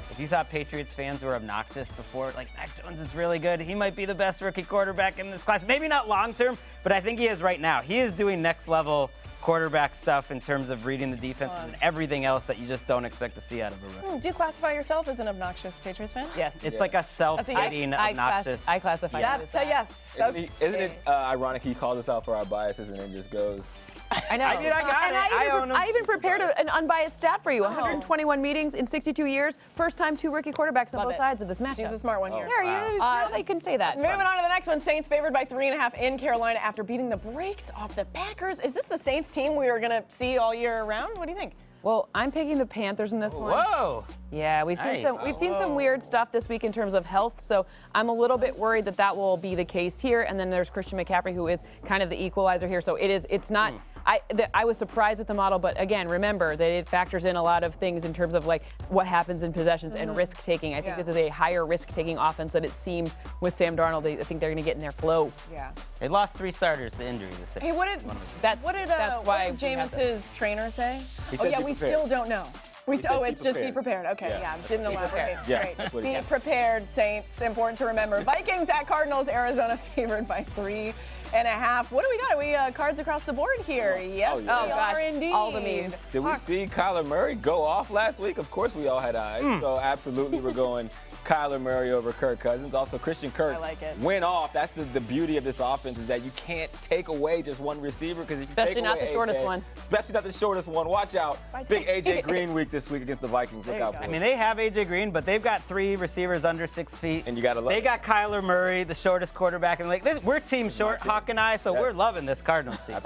Speaker 5: if you thought Patriots fans were obnoxious before, like, Mac Jones is really good. He might be the best rookie quarterback in this class. Maybe not long-term, but I think he is right now. He is doing next-level quarterback stuff in terms of reading the defenses and everything else that you just don't expect to see out of a rookie.
Speaker 1: Do you classify yourself as an obnoxious Patriots fan?
Speaker 6: Yes.
Speaker 5: It's like a self-hating, obnoxious.
Speaker 6: I classify it as
Speaker 1: That's a yes.
Speaker 4: Isn't it ironic he calls us out for our biases and then just goes?
Speaker 6: I know.
Speaker 5: I mean, I got
Speaker 6: and
Speaker 5: it.
Speaker 6: I even prepared an unbiased stat for you. 121 meetings in 62 years. First time 2 rookie quarterbacks on both sides of this matchup.
Speaker 1: She's a smart one here.
Speaker 6: Yeah, you can say that.
Speaker 1: Moving on to the next one. Saints favored by 3.5 in Carolina after beating the brakes off the Packers. Is this the Saints team we are going to see all year round? What do you think?
Speaker 6: Well, I'm picking the Panthers in this one.
Speaker 5: Whoa!
Speaker 6: Yeah, we've seen some weird stuff this week in terms of health, so I'm a little bit worried that will be the case here. And then there's Christian McCaffrey, who is kind of the equalizer here. So it's not. I was surprised with the model, but again, remember that it factors in a lot of things in terms of like what happens in possessions and risk taking. I think this is a higher risk taking offense than it seemed with Sam Darnold. I think they're going to get in their flow.
Speaker 1: Yeah.
Speaker 5: They lost 3 starters to injury this season.
Speaker 1: Hey, what did Jameis's trainer say? We still don't know. It's just be prepared. Okay, didn't elaborate. Great. Be prepared, Saints. Important to remember. Vikings at Cardinals. Arizona favored by 3.5. What do we got? Are we cards across the board here? Yes, we are indeed.
Speaker 6: All the memes.
Speaker 4: Did we see Kyler Murray go off last week? Of course we all had eyes. So absolutely we're going Kyler Murray over Kirk Cousins. Also Christian Kirk went off. That's the beauty of this offense is that you can't take away just one receiver because
Speaker 6: especially not the shortest one.
Speaker 4: Especially not the shortest one. Watch out. Big A.J. Green week this week against the Vikings. Look out for it.
Speaker 5: I mean, they have A.J. Green, but they've got 3 receivers under 6 feet.
Speaker 4: And you got to love
Speaker 5: They got Kyler Murray, the shortest quarterback. And we're team short, Hawk and I, so we're loving this Cardinals team.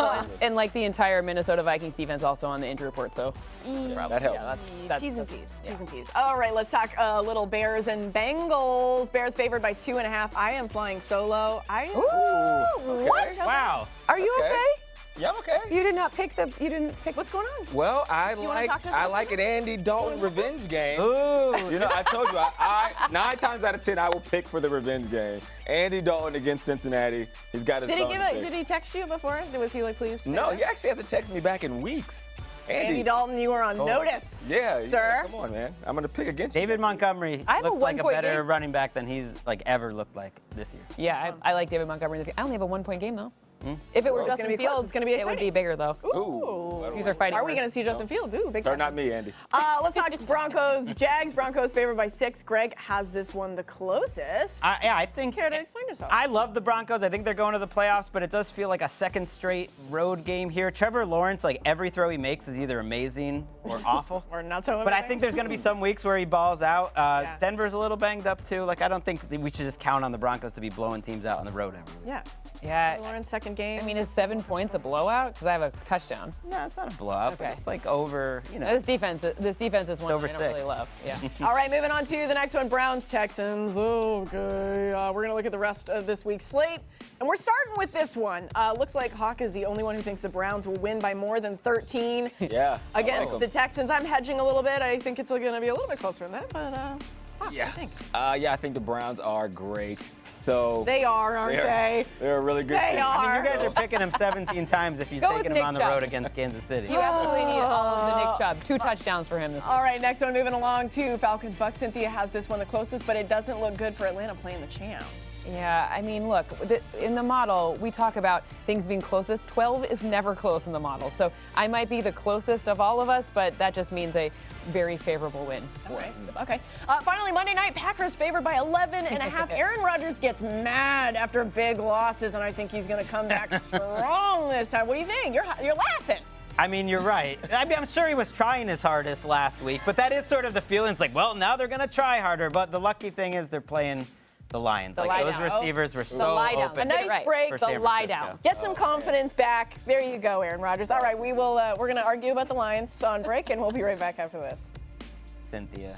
Speaker 6: And like the entire Minnesota Vikings defense also on the injury report, so.
Speaker 4: That helps.
Speaker 1: T's and P's. T's and P's. All right, let's talk little Bears and Bengals. Bears favored by 2.5. I am flying solo. What?
Speaker 5: Wow.
Speaker 6: Are you okay?
Speaker 4: Yeah, I'm okay.
Speaker 6: You didn't pick. What's going on?
Speaker 4: Well, I like an Andy Dalton revenge game.
Speaker 5: Ooh.
Speaker 4: You know, I told you, I 9 times out of 10, I will pick for the revenge game. Andy Dalton against Cincinnati. He's got his
Speaker 1: Did he text you before? Was he like, please?
Speaker 4: No, he actually hasn't texted me back in weeks.
Speaker 1: Andy Dalton, you are on notice.
Speaker 4: Yeah,
Speaker 1: sir.
Speaker 4: Come on, man. I'm going to pick against you.
Speaker 5: David Montgomery looks like a better running back than he's ever looked like this year.
Speaker 6: Yeah, I like David Montgomery this year. I only have a 1-point game though. If it were Justin Fields, it would be bigger though.
Speaker 1: Ooh.
Speaker 6: These are fighting.
Speaker 1: Are we going to see Justin Fields? Ooh, big
Speaker 4: Not me, Andy.
Speaker 1: Let's talk Broncos-Jags. Broncos favored by 6. Greg has this one the closest.
Speaker 5: I think.
Speaker 1: Care to explain yourself?
Speaker 5: I love the Broncos. I think they're going to the playoffs, but it does feel like a second straight road game here. Trevor Lawrence, like every throw he makes is either amazing or awful.
Speaker 1: Or not so amazing.
Speaker 5: But I think there's going to be some weeks where he balls out. Denver's a little banged up too. Like I don't think we should just count on the Broncos to be blowing teams out on the road every week.
Speaker 6: Yeah.
Speaker 1: Lawrence second game.
Speaker 6: I mean, is 7 points a blowout? Because I have a touchdown.
Speaker 5: No, it's not a blowout. But it's like over.
Speaker 6: This defense is one
Speaker 5: over
Speaker 6: I don't really love. Yeah.
Speaker 1: All right, moving on to the next one. Browns-Texans. Okay. We're going to look at the rest of this week's slate. And we're starting with this one. Looks like Hawk is the only one who thinks the Browns will win by more than 13 against the Texans. I'm hedging a little bit. I think it's going to be a little bit closer than that, but Hawk, what do you think?
Speaker 4: I think the Browns are great. So
Speaker 1: they are, aren't they?
Speaker 4: They're a really good team.
Speaker 1: are.
Speaker 5: I mean, you guys are picking them 17 times if you're taking them on the road against Kansas City.
Speaker 6: You absolutely need all of the Nick Chubb. 2 touchdowns for him this week.
Speaker 1: All right, next one, moving along to Falcons-Bucks. Cynthia has this one the closest, but it doesn't look good for Atlanta playing the champs.
Speaker 6: Yeah, I mean, look, in the model, we talk about things being closest. 12 is never close in the model. So I might be the closest of all of us, but that just means a very favorable win.
Speaker 1: Okay. Finally, Monday night, Packers favored by 11.5. Aaron Rodgers gets mad after big losses, and I think he's going to come back strong this time. What do you think? You're laughing.
Speaker 5: I mean, you're right. I mean, I'm sure he was trying his hardest last week, but that is sort of the feeling. It's like, well, now they're going to try harder. But the lucky thing is they're playing the Lions. Those receivers were so open.
Speaker 1: A nice break.
Speaker 6: The lie down.
Speaker 1: Get some confidence back. There you go, Aaron Rodgers. All right, we're going to argue about the Lions on break, and we'll be right back after this.
Speaker 5: Cynthia.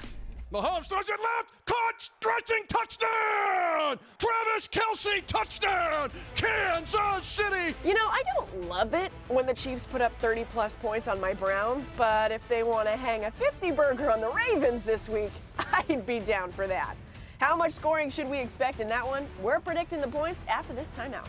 Speaker 3: Mahomes throws it left. Caught. Stretching. Touchdown. Travis Kelce. Touchdown. Kansas City.
Speaker 1: You know, I don't love it when the Chiefs put up 30-plus points on my Browns, but if they want to hang a 50-burger on the Ravens this week, I'd be down for that. How much scoring should we expect in that one? We're predicting the points after this timeout.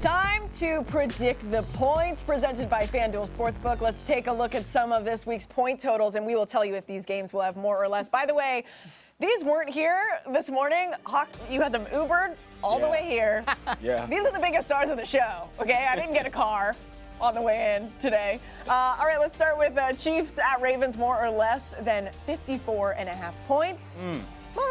Speaker 1: Time to predict the points presented by FanDuel Sportsbook. Let's take a look at some of this week's point totals, and we will tell you if these games will have more or less. By the way, these weren't here this morning. Hawk, you had them Ubered all the way here.
Speaker 4: Yeah.
Speaker 1: These are the biggest stars of the show, okay? I didn't get a car on the way in today. All right, let's start with Chiefs at Ravens, more or less than 54.5 points. More.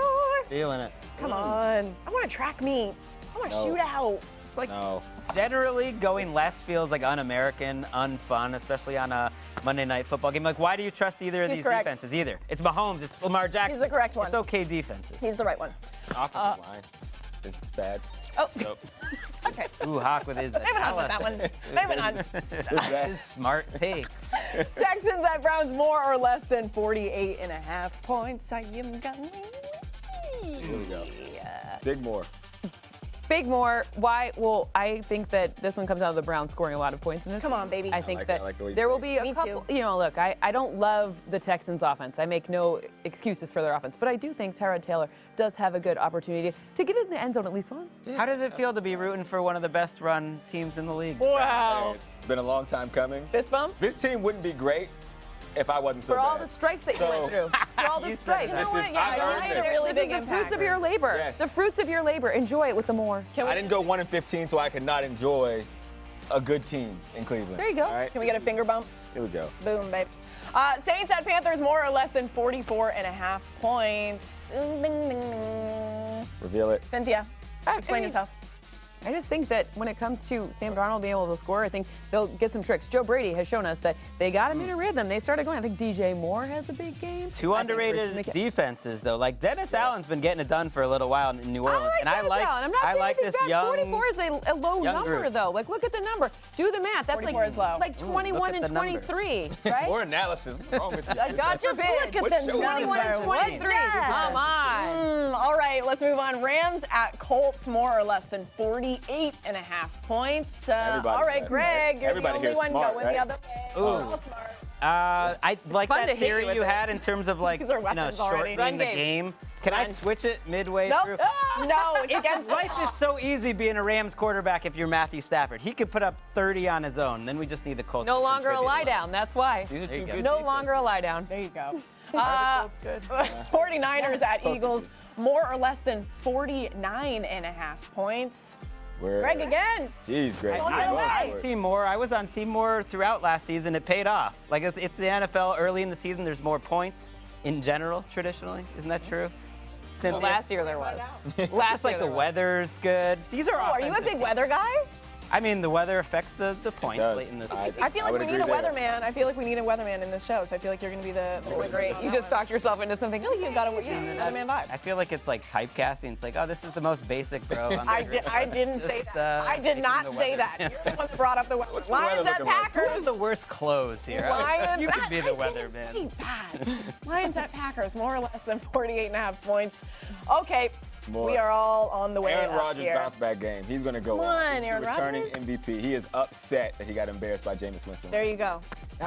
Speaker 5: Feeling it.
Speaker 1: Come on. I want to track meet. I want to shoot out.
Speaker 5: It's like
Speaker 4: No.
Speaker 5: generally going less feels like un-American, unfun, especially on a Monday Night Football game. Like, why do you trust either of
Speaker 1: He's
Speaker 5: these
Speaker 1: correct.
Speaker 5: defenses either? It's Mahomes, it's Lamar Jackson.
Speaker 1: He's the correct one.
Speaker 5: It's okay defenses.
Speaker 1: He's the right one.
Speaker 4: Offensive line is bad.
Speaker 1: Oh,
Speaker 4: Nope.
Speaker 1: okay.
Speaker 5: Ooh, Hawk with his
Speaker 1: Moving on with that one. Moving on.
Speaker 5: his smart takes.
Speaker 1: Texans at Browns, more or less than 48.5 points. I am gonna.
Speaker 4: Here we go. Big more.
Speaker 6: Big more. Why? Well, I think that this one comes out of the Browns scoring a lot of points in this.
Speaker 1: Come on, baby.
Speaker 6: I think
Speaker 4: like
Speaker 6: that
Speaker 4: the way you
Speaker 6: there will
Speaker 4: think.
Speaker 6: be a
Speaker 1: Me
Speaker 6: couple.
Speaker 1: too.
Speaker 6: You know, look, I don't love the Texans' offense. I make no excuses for their offense, but I do think Tyrod Taylor does have a good opportunity to get in the end zone at least once.
Speaker 5: How does it feel to be rooting for one of the best run teams in the league?
Speaker 1: Wow.
Speaker 4: It's been a long time coming.
Speaker 1: Fist bump?
Speaker 4: This team wouldn't be great if I wasn't so
Speaker 6: For all
Speaker 4: bad.
Speaker 6: the stripes that you
Speaker 4: So-
Speaker 6: went through. For all the
Speaker 5: You said
Speaker 6: stripes.
Speaker 5: that.
Speaker 1: You know what?
Speaker 4: This is-
Speaker 1: Yeah,
Speaker 4: I've
Speaker 1: you
Speaker 4: earned
Speaker 1: made a
Speaker 4: this.
Speaker 1: really
Speaker 6: This
Speaker 1: big
Speaker 6: is the fruits
Speaker 1: impact.
Speaker 6: of your labor.
Speaker 4: Yes.
Speaker 6: The fruits of your labor. Enjoy it with the more.
Speaker 1: Can we,
Speaker 4: I didn't go 1-15, so I could not enjoy a good team in Cleveland.
Speaker 6: There you go.
Speaker 4: All right,
Speaker 1: can we get a finger bump?
Speaker 4: here we go.
Speaker 1: Boom, babe. Saints at Panthers, more or less than 44.5 points. Ding, ding, ding.
Speaker 4: Reveal it.
Speaker 1: Cynthia, explain
Speaker 6: mean-
Speaker 1: yourself.
Speaker 6: I just think that when it comes to Sam Darnold being able to score, I think they'll get some tricks. Joe Brady has shown us that they got him in a rhythm. They started going. I think DJ Moore has a big game.
Speaker 5: Two
Speaker 6: I think
Speaker 5: underrated
Speaker 6: Christian McCaffrey-
Speaker 5: defenses, though. Like Dennis Allen's been getting it done for a little while in New Orleans, and I
Speaker 6: Dennis
Speaker 5: like
Speaker 6: Allen. I'm not saying
Speaker 5: like
Speaker 6: anything
Speaker 5: this
Speaker 6: bad.
Speaker 5: young.
Speaker 6: 44 is a low
Speaker 5: young
Speaker 6: number,
Speaker 5: group.
Speaker 6: though. Like, look at the number. Do the math. That's
Speaker 1: 44 is low.
Speaker 6: like 21
Speaker 5: look at
Speaker 6: and
Speaker 5: the number.
Speaker 6: 23, right?
Speaker 4: More analysis. What's wrong with you?
Speaker 6: God forbid.
Speaker 1: Look at
Speaker 4: What
Speaker 1: the
Speaker 4: show is
Speaker 6: 21 and
Speaker 4: this?
Speaker 6: 23. Come on.
Speaker 1: All right, let's move on. Rams at Colts, more or less than 48.5 points.
Speaker 4: Everybody's
Speaker 1: All right,
Speaker 4: bad,
Speaker 1: Greg,
Speaker 4: right?
Speaker 1: you're
Speaker 4: Everybody
Speaker 1: the only
Speaker 4: here's
Speaker 1: one
Speaker 4: smart,
Speaker 1: going
Speaker 4: right?
Speaker 1: the other way.
Speaker 5: Ooh.
Speaker 1: All smart.
Speaker 5: I like
Speaker 6: fun
Speaker 5: that
Speaker 6: to hit you
Speaker 5: theory
Speaker 6: with
Speaker 5: you
Speaker 6: it.
Speaker 5: had in terms of like
Speaker 1: These are weapons already.
Speaker 5: shortening
Speaker 6: Run
Speaker 5: the
Speaker 6: game.
Speaker 5: game. Can I switch it midway
Speaker 1: Nope.
Speaker 5: through?
Speaker 1: No, it's against
Speaker 5: Life is so easy being a Rams quarterback if you're Matthew Stafford. He could put up 30 on his own. Then we just need the Colts.
Speaker 6: No
Speaker 5: to
Speaker 6: longer a
Speaker 5: contribute
Speaker 6: lie down. That's why.
Speaker 4: These are
Speaker 5: There you
Speaker 4: two
Speaker 5: go.
Speaker 4: good
Speaker 6: No
Speaker 4: defenses.
Speaker 6: longer a lie down.
Speaker 1: There you go.
Speaker 5: Colts good.
Speaker 1: 49ers at Eagles, more or less than 49.5 points. Greg again.
Speaker 4: Jeez, Greg.
Speaker 1: Going
Speaker 4: you
Speaker 1: the other
Speaker 4: going
Speaker 1: way.
Speaker 4: for it.
Speaker 5: Team Moore. I was on Team Moore throughout last season. It paid off. Like it's the NFL. Early in the season, there's more points in general. Traditionally, isn't that true? Cynthia?
Speaker 6: Last year there was.
Speaker 5: Just
Speaker 6: Last
Speaker 5: like
Speaker 6: year
Speaker 5: the
Speaker 6: there was.
Speaker 5: weather's good. These are.
Speaker 1: Oh, are you a
Speaker 5: offensive
Speaker 1: big
Speaker 5: teams.
Speaker 1: weather guy?
Speaker 5: I mean, the weather affects the points
Speaker 4: does.
Speaker 5: late in the
Speaker 4: I-
Speaker 5: season.
Speaker 1: I feel like
Speaker 4: would
Speaker 1: we need a
Speaker 4: agree there.
Speaker 1: weatherman. I feel like we need a weatherman in this show, so I feel like you're going to be the
Speaker 6: Great. You just talked yourself into something.
Speaker 1: I feel like you got a weatherman vibe.
Speaker 5: I feel like it's like typecasting. It's like, oh, this is the most basic, bro.
Speaker 1: I didn't say that. I did not say that. You're the one that brought up the weather.
Speaker 4: the
Speaker 1: Lions
Speaker 4: weather
Speaker 1: at
Speaker 4: looking like?
Speaker 5: Who has
Speaker 1: Packers.
Speaker 5: the worst clothes here?
Speaker 1: Lions.
Speaker 5: You could be the
Speaker 1: I didn't
Speaker 5: weatherman.
Speaker 1: say that. Lions at Packers, more or less than 48.5 points. Okay,
Speaker 4: More.
Speaker 1: we are all on the way
Speaker 4: Aaron
Speaker 1: up
Speaker 4: Rodgers
Speaker 1: here.
Speaker 4: bounce back game. He's going to go
Speaker 1: Come on,
Speaker 4: He's the
Speaker 1: Aaron
Speaker 4: returning
Speaker 1: Rodgers.
Speaker 4: MVP. He is upset that he got embarrassed by Jameis Winston.
Speaker 1: There you go.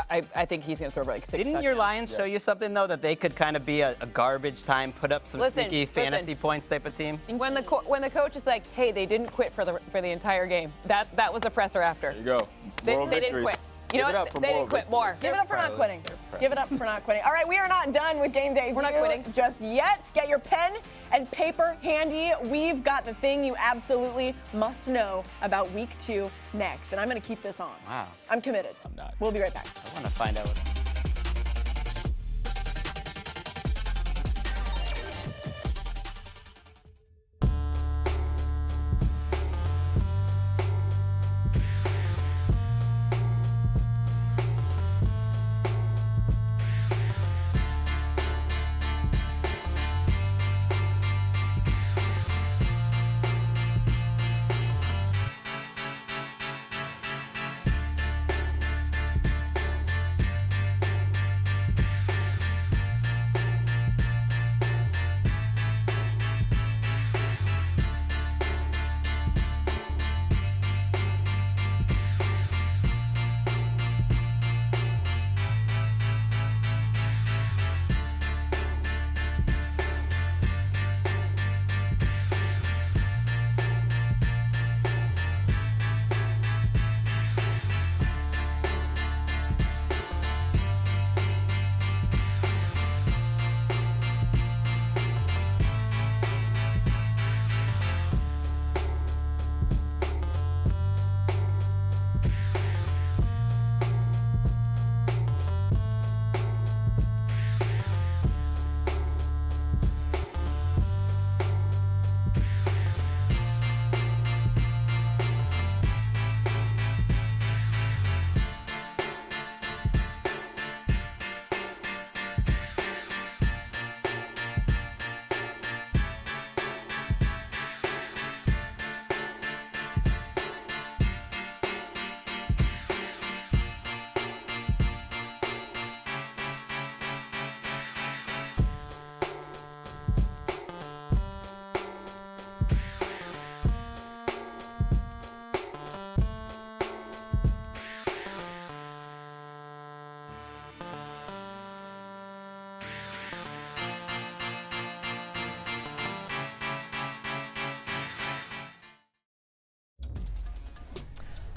Speaker 6: I think he's going to throw like 6
Speaker 5: Didn't your
Speaker 6: touchdowns.
Speaker 5: Lions show you something, though, that they could kind of be a garbage time, put up some
Speaker 6: Listen,
Speaker 5: sneaky fantasy
Speaker 6: listen.
Speaker 5: points type of team?
Speaker 6: When the coach is like, hey, they didn't quit for the entire game. That was the presser after.
Speaker 4: There you go.
Speaker 6: They
Speaker 4: Moral
Speaker 6: didn't
Speaker 4: victories.
Speaker 6: quit. You
Speaker 4: Give
Speaker 6: know
Speaker 4: it
Speaker 6: what?
Speaker 4: up for
Speaker 6: They
Speaker 4: moral
Speaker 6: didn't quit
Speaker 4: victories.
Speaker 6: more.
Speaker 1: Give it up for not quitting. Give it up for not quitting. All right, we are not done with Game Day.
Speaker 6: We're not
Speaker 1: View
Speaker 6: quitting.
Speaker 1: just yet. Get your pen and paper handy. We've got the thing you absolutely must know about Week 2 next, and I'm going to keep this on.
Speaker 5: Wow.
Speaker 1: I'm committed.
Speaker 4: I'm not.
Speaker 1: We'll be right back.
Speaker 5: I want to find out what.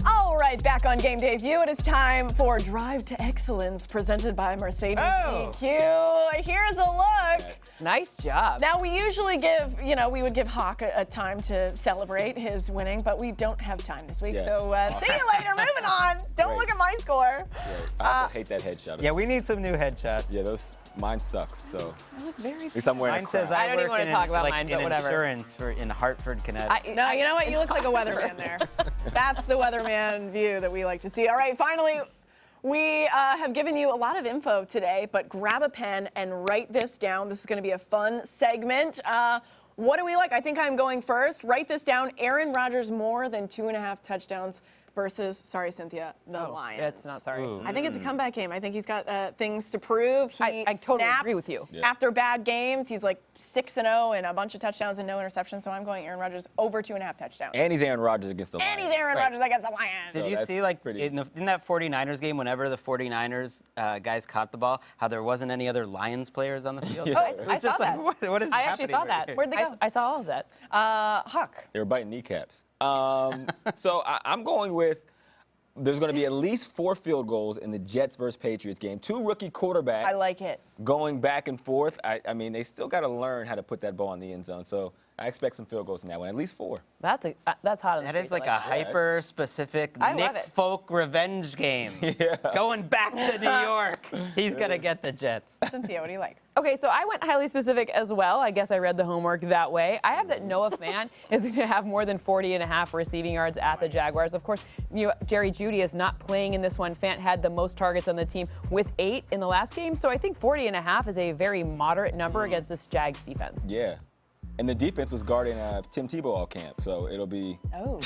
Speaker 1: All right, back on Game Day View. It is time for Drive to Excellence, presented by Mercedes
Speaker 5: Oh.
Speaker 1: EQ. Here's a look.
Speaker 6: Nice job.
Speaker 1: Now, we usually give, we would give Hawk a time to celebrate his winning, but we don't have time this week.
Speaker 4: Yeah.
Speaker 1: So see you later. Moving on. Don't
Speaker 4: Great.
Speaker 1: look at my score.
Speaker 4: Great. I also hate that headshot.
Speaker 5: Yeah, we need some new headshots.
Speaker 4: Yeah, mine sucks. So
Speaker 1: I look very.
Speaker 4: at least I'm wearing
Speaker 5: Mine
Speaker 4: a
Speaker 5: says
Speaker 4: crown.
Speaker 6: I don't even
Speaker 5: work
Speaker 6: wanna
Speaker 5: in,
Speaker 6: talk about
Speaker 5: like,
Speaker 6: mine,
Speaker 5: in
Speaker 6: but whatever.
Speaker 5: insurance in Hartford, Connecticut.
Speaker 1: No, you know what? You look like a weatherman there. That's the weatherman view that we like to see. All right, finally, we have given you a lot of info today, but grab a pen and write this down. This is going to be a fun segment. What do we like? I think I'm going first. Write this down. Aaron Rodgers more than 2.5 touchdowns versus, sorry, Cynthia, the Lions.
Speaker 6: It's not sorry.
Speaker 1: I think it's a comeback game. I think he's got things to prove. He
Speaker 6: I totally
Speaker 1: snaps
Speaker 6: agree with you.
Speaker 1: after bad games. He's like 6-0 and a bunch of touchdowns and no interceptions. So I'm going Aaron Rodgers over 2.5 touchdowns.
Speaker 4: And he's Aaron Rodgers against the Lions.
Speaker 1: And he's Aaron Rodgers against the Lions.
Speaker 5: Did
Speaker 4: So
Speaker 5: you
Speaker 4: that's
Speaker 5: see, like,
Speaker 4: pretty-
Speaker 5: in that 49ers game, whenever the 49ers guys caught the ball, how there wasn't any other Lions players on the field?
Speaker 6: Oh,
Speaker 5: It was
Speaker 6: I saw
Speaker 5: just
Speaker 6: that.
Speaker 5: like, what is
Speaker 6: I actually saw
Speaker 5: happening
Speaker 6: that.
Speaker 5: right here?
Speaker 1: Where'd they go?
Speaker 6: I saw all of that.
Speaker 1: Huck.
Speaker 4: They were biting kneecaps. So I'm going with there's going to be at least 4 field goals in the Jets versus Patriots game. 2 rookie quarterbacks.
Speaker 1: I like it.
Speaker 4: Going back and forth. I mean, they still got to learn how to put that ball in the end zone. So I expect some field goals in that one, at least 4.
Speaker 6: That's hot on the
Speaker 5: That is
Speaker 6: street.
Speaker 5: like
Speaker 6: I
Speaker 5: a hyper-specific
Speaker 6: I love
Speaker 5: Nick
Speaker 6: it.
Speaker 5: Folk revenge game. Going back to New York. He's going to get the Jets.
Speaker 1: Cynthia, what do you like?
Speaker 6: Okay, so I went highly specific as well. I guess I read the homework that way. I have that Noah Fant is going to have more than 40.5 receiving yards at the Jaguars. Of course, Jerry Jeudy is not playing in this one. Fant had the most targets on the team with 8 in the last game. So I think 40.5 is a very moderate number against this Jags defense.
Speaker 4: Yeah. And the defense was guarding Tim Tebow all camp, so it'll be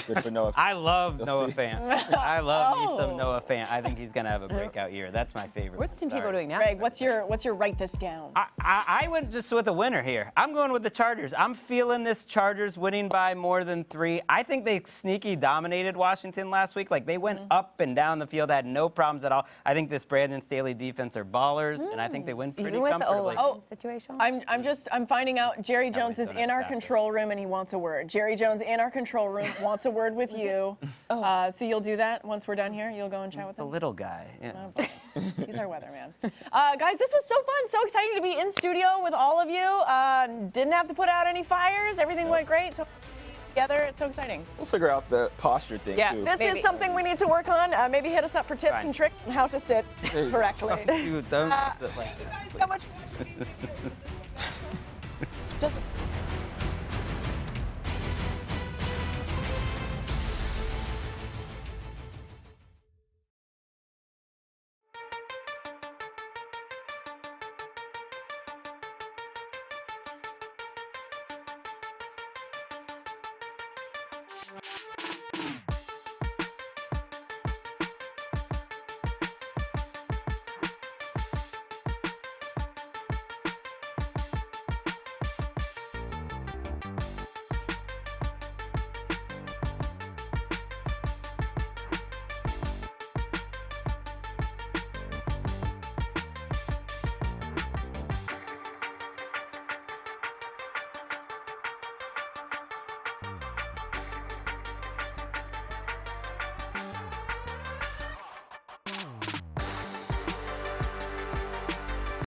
Speaker 4: good for Noah.
Speaker 5: I love
Speaker 4: You'll
Speaker 5: Noah
Speaker 4: see.
Speaker 5: Fant. I love me some Noah Fant. I think he's going to have a breakout year. That's my favorite.
Speaker 6: What's Tim Tebow
Speaker 5: Sorry.
Speaker 6: doing now?
Speaker 1: Greg, what's your write this down?
Speaker 5: I went just with a winner here. I'm going with the Chargers. I'm feeling this Chargers winning by more than 3. I think they sneaky dominated Washington last week. Like, they went up and down the field, had no problems at all. I think this Brandon Staley defense are ballers, and I think they win pretty
Speaker 6: Even with the
Speaker 5: comfortably.
Speaker 6: O-line situation?
Speaker 1: I'm finding out Jerry Jones is
Speaker 5: done
Speaker 1: in
Speaker 5: it
Speaker 1: our
Speaker 5: faster.
Speaker 1: control room and he wants a word. Jerry Jones in our control room wants a word with you. So you'll do that once we're done here? You'll go and chat with
Speaker 5: The
Speaker 1: him?
Speaker 5: little guy. Yeah.
Speaker 1: He's our weatherman. Guys, this was so fun. So exciting to be in studio with all of you. Didn't have to put out any fires. Everything went great. So together, it's so exciting.
Speaker 4: We'll figure out the posture thing,
Speaker 6: Yeah.
Speaker 4: too.
Speaker 1: This is something we need to work on. Maybe hit us up for tips
Speaker 5: Fine.
Speaker 1: and tricks on how to sit correctly.
Speaker 5: Dude, don't sit like
Speaker 1: Thank you guys so much. Just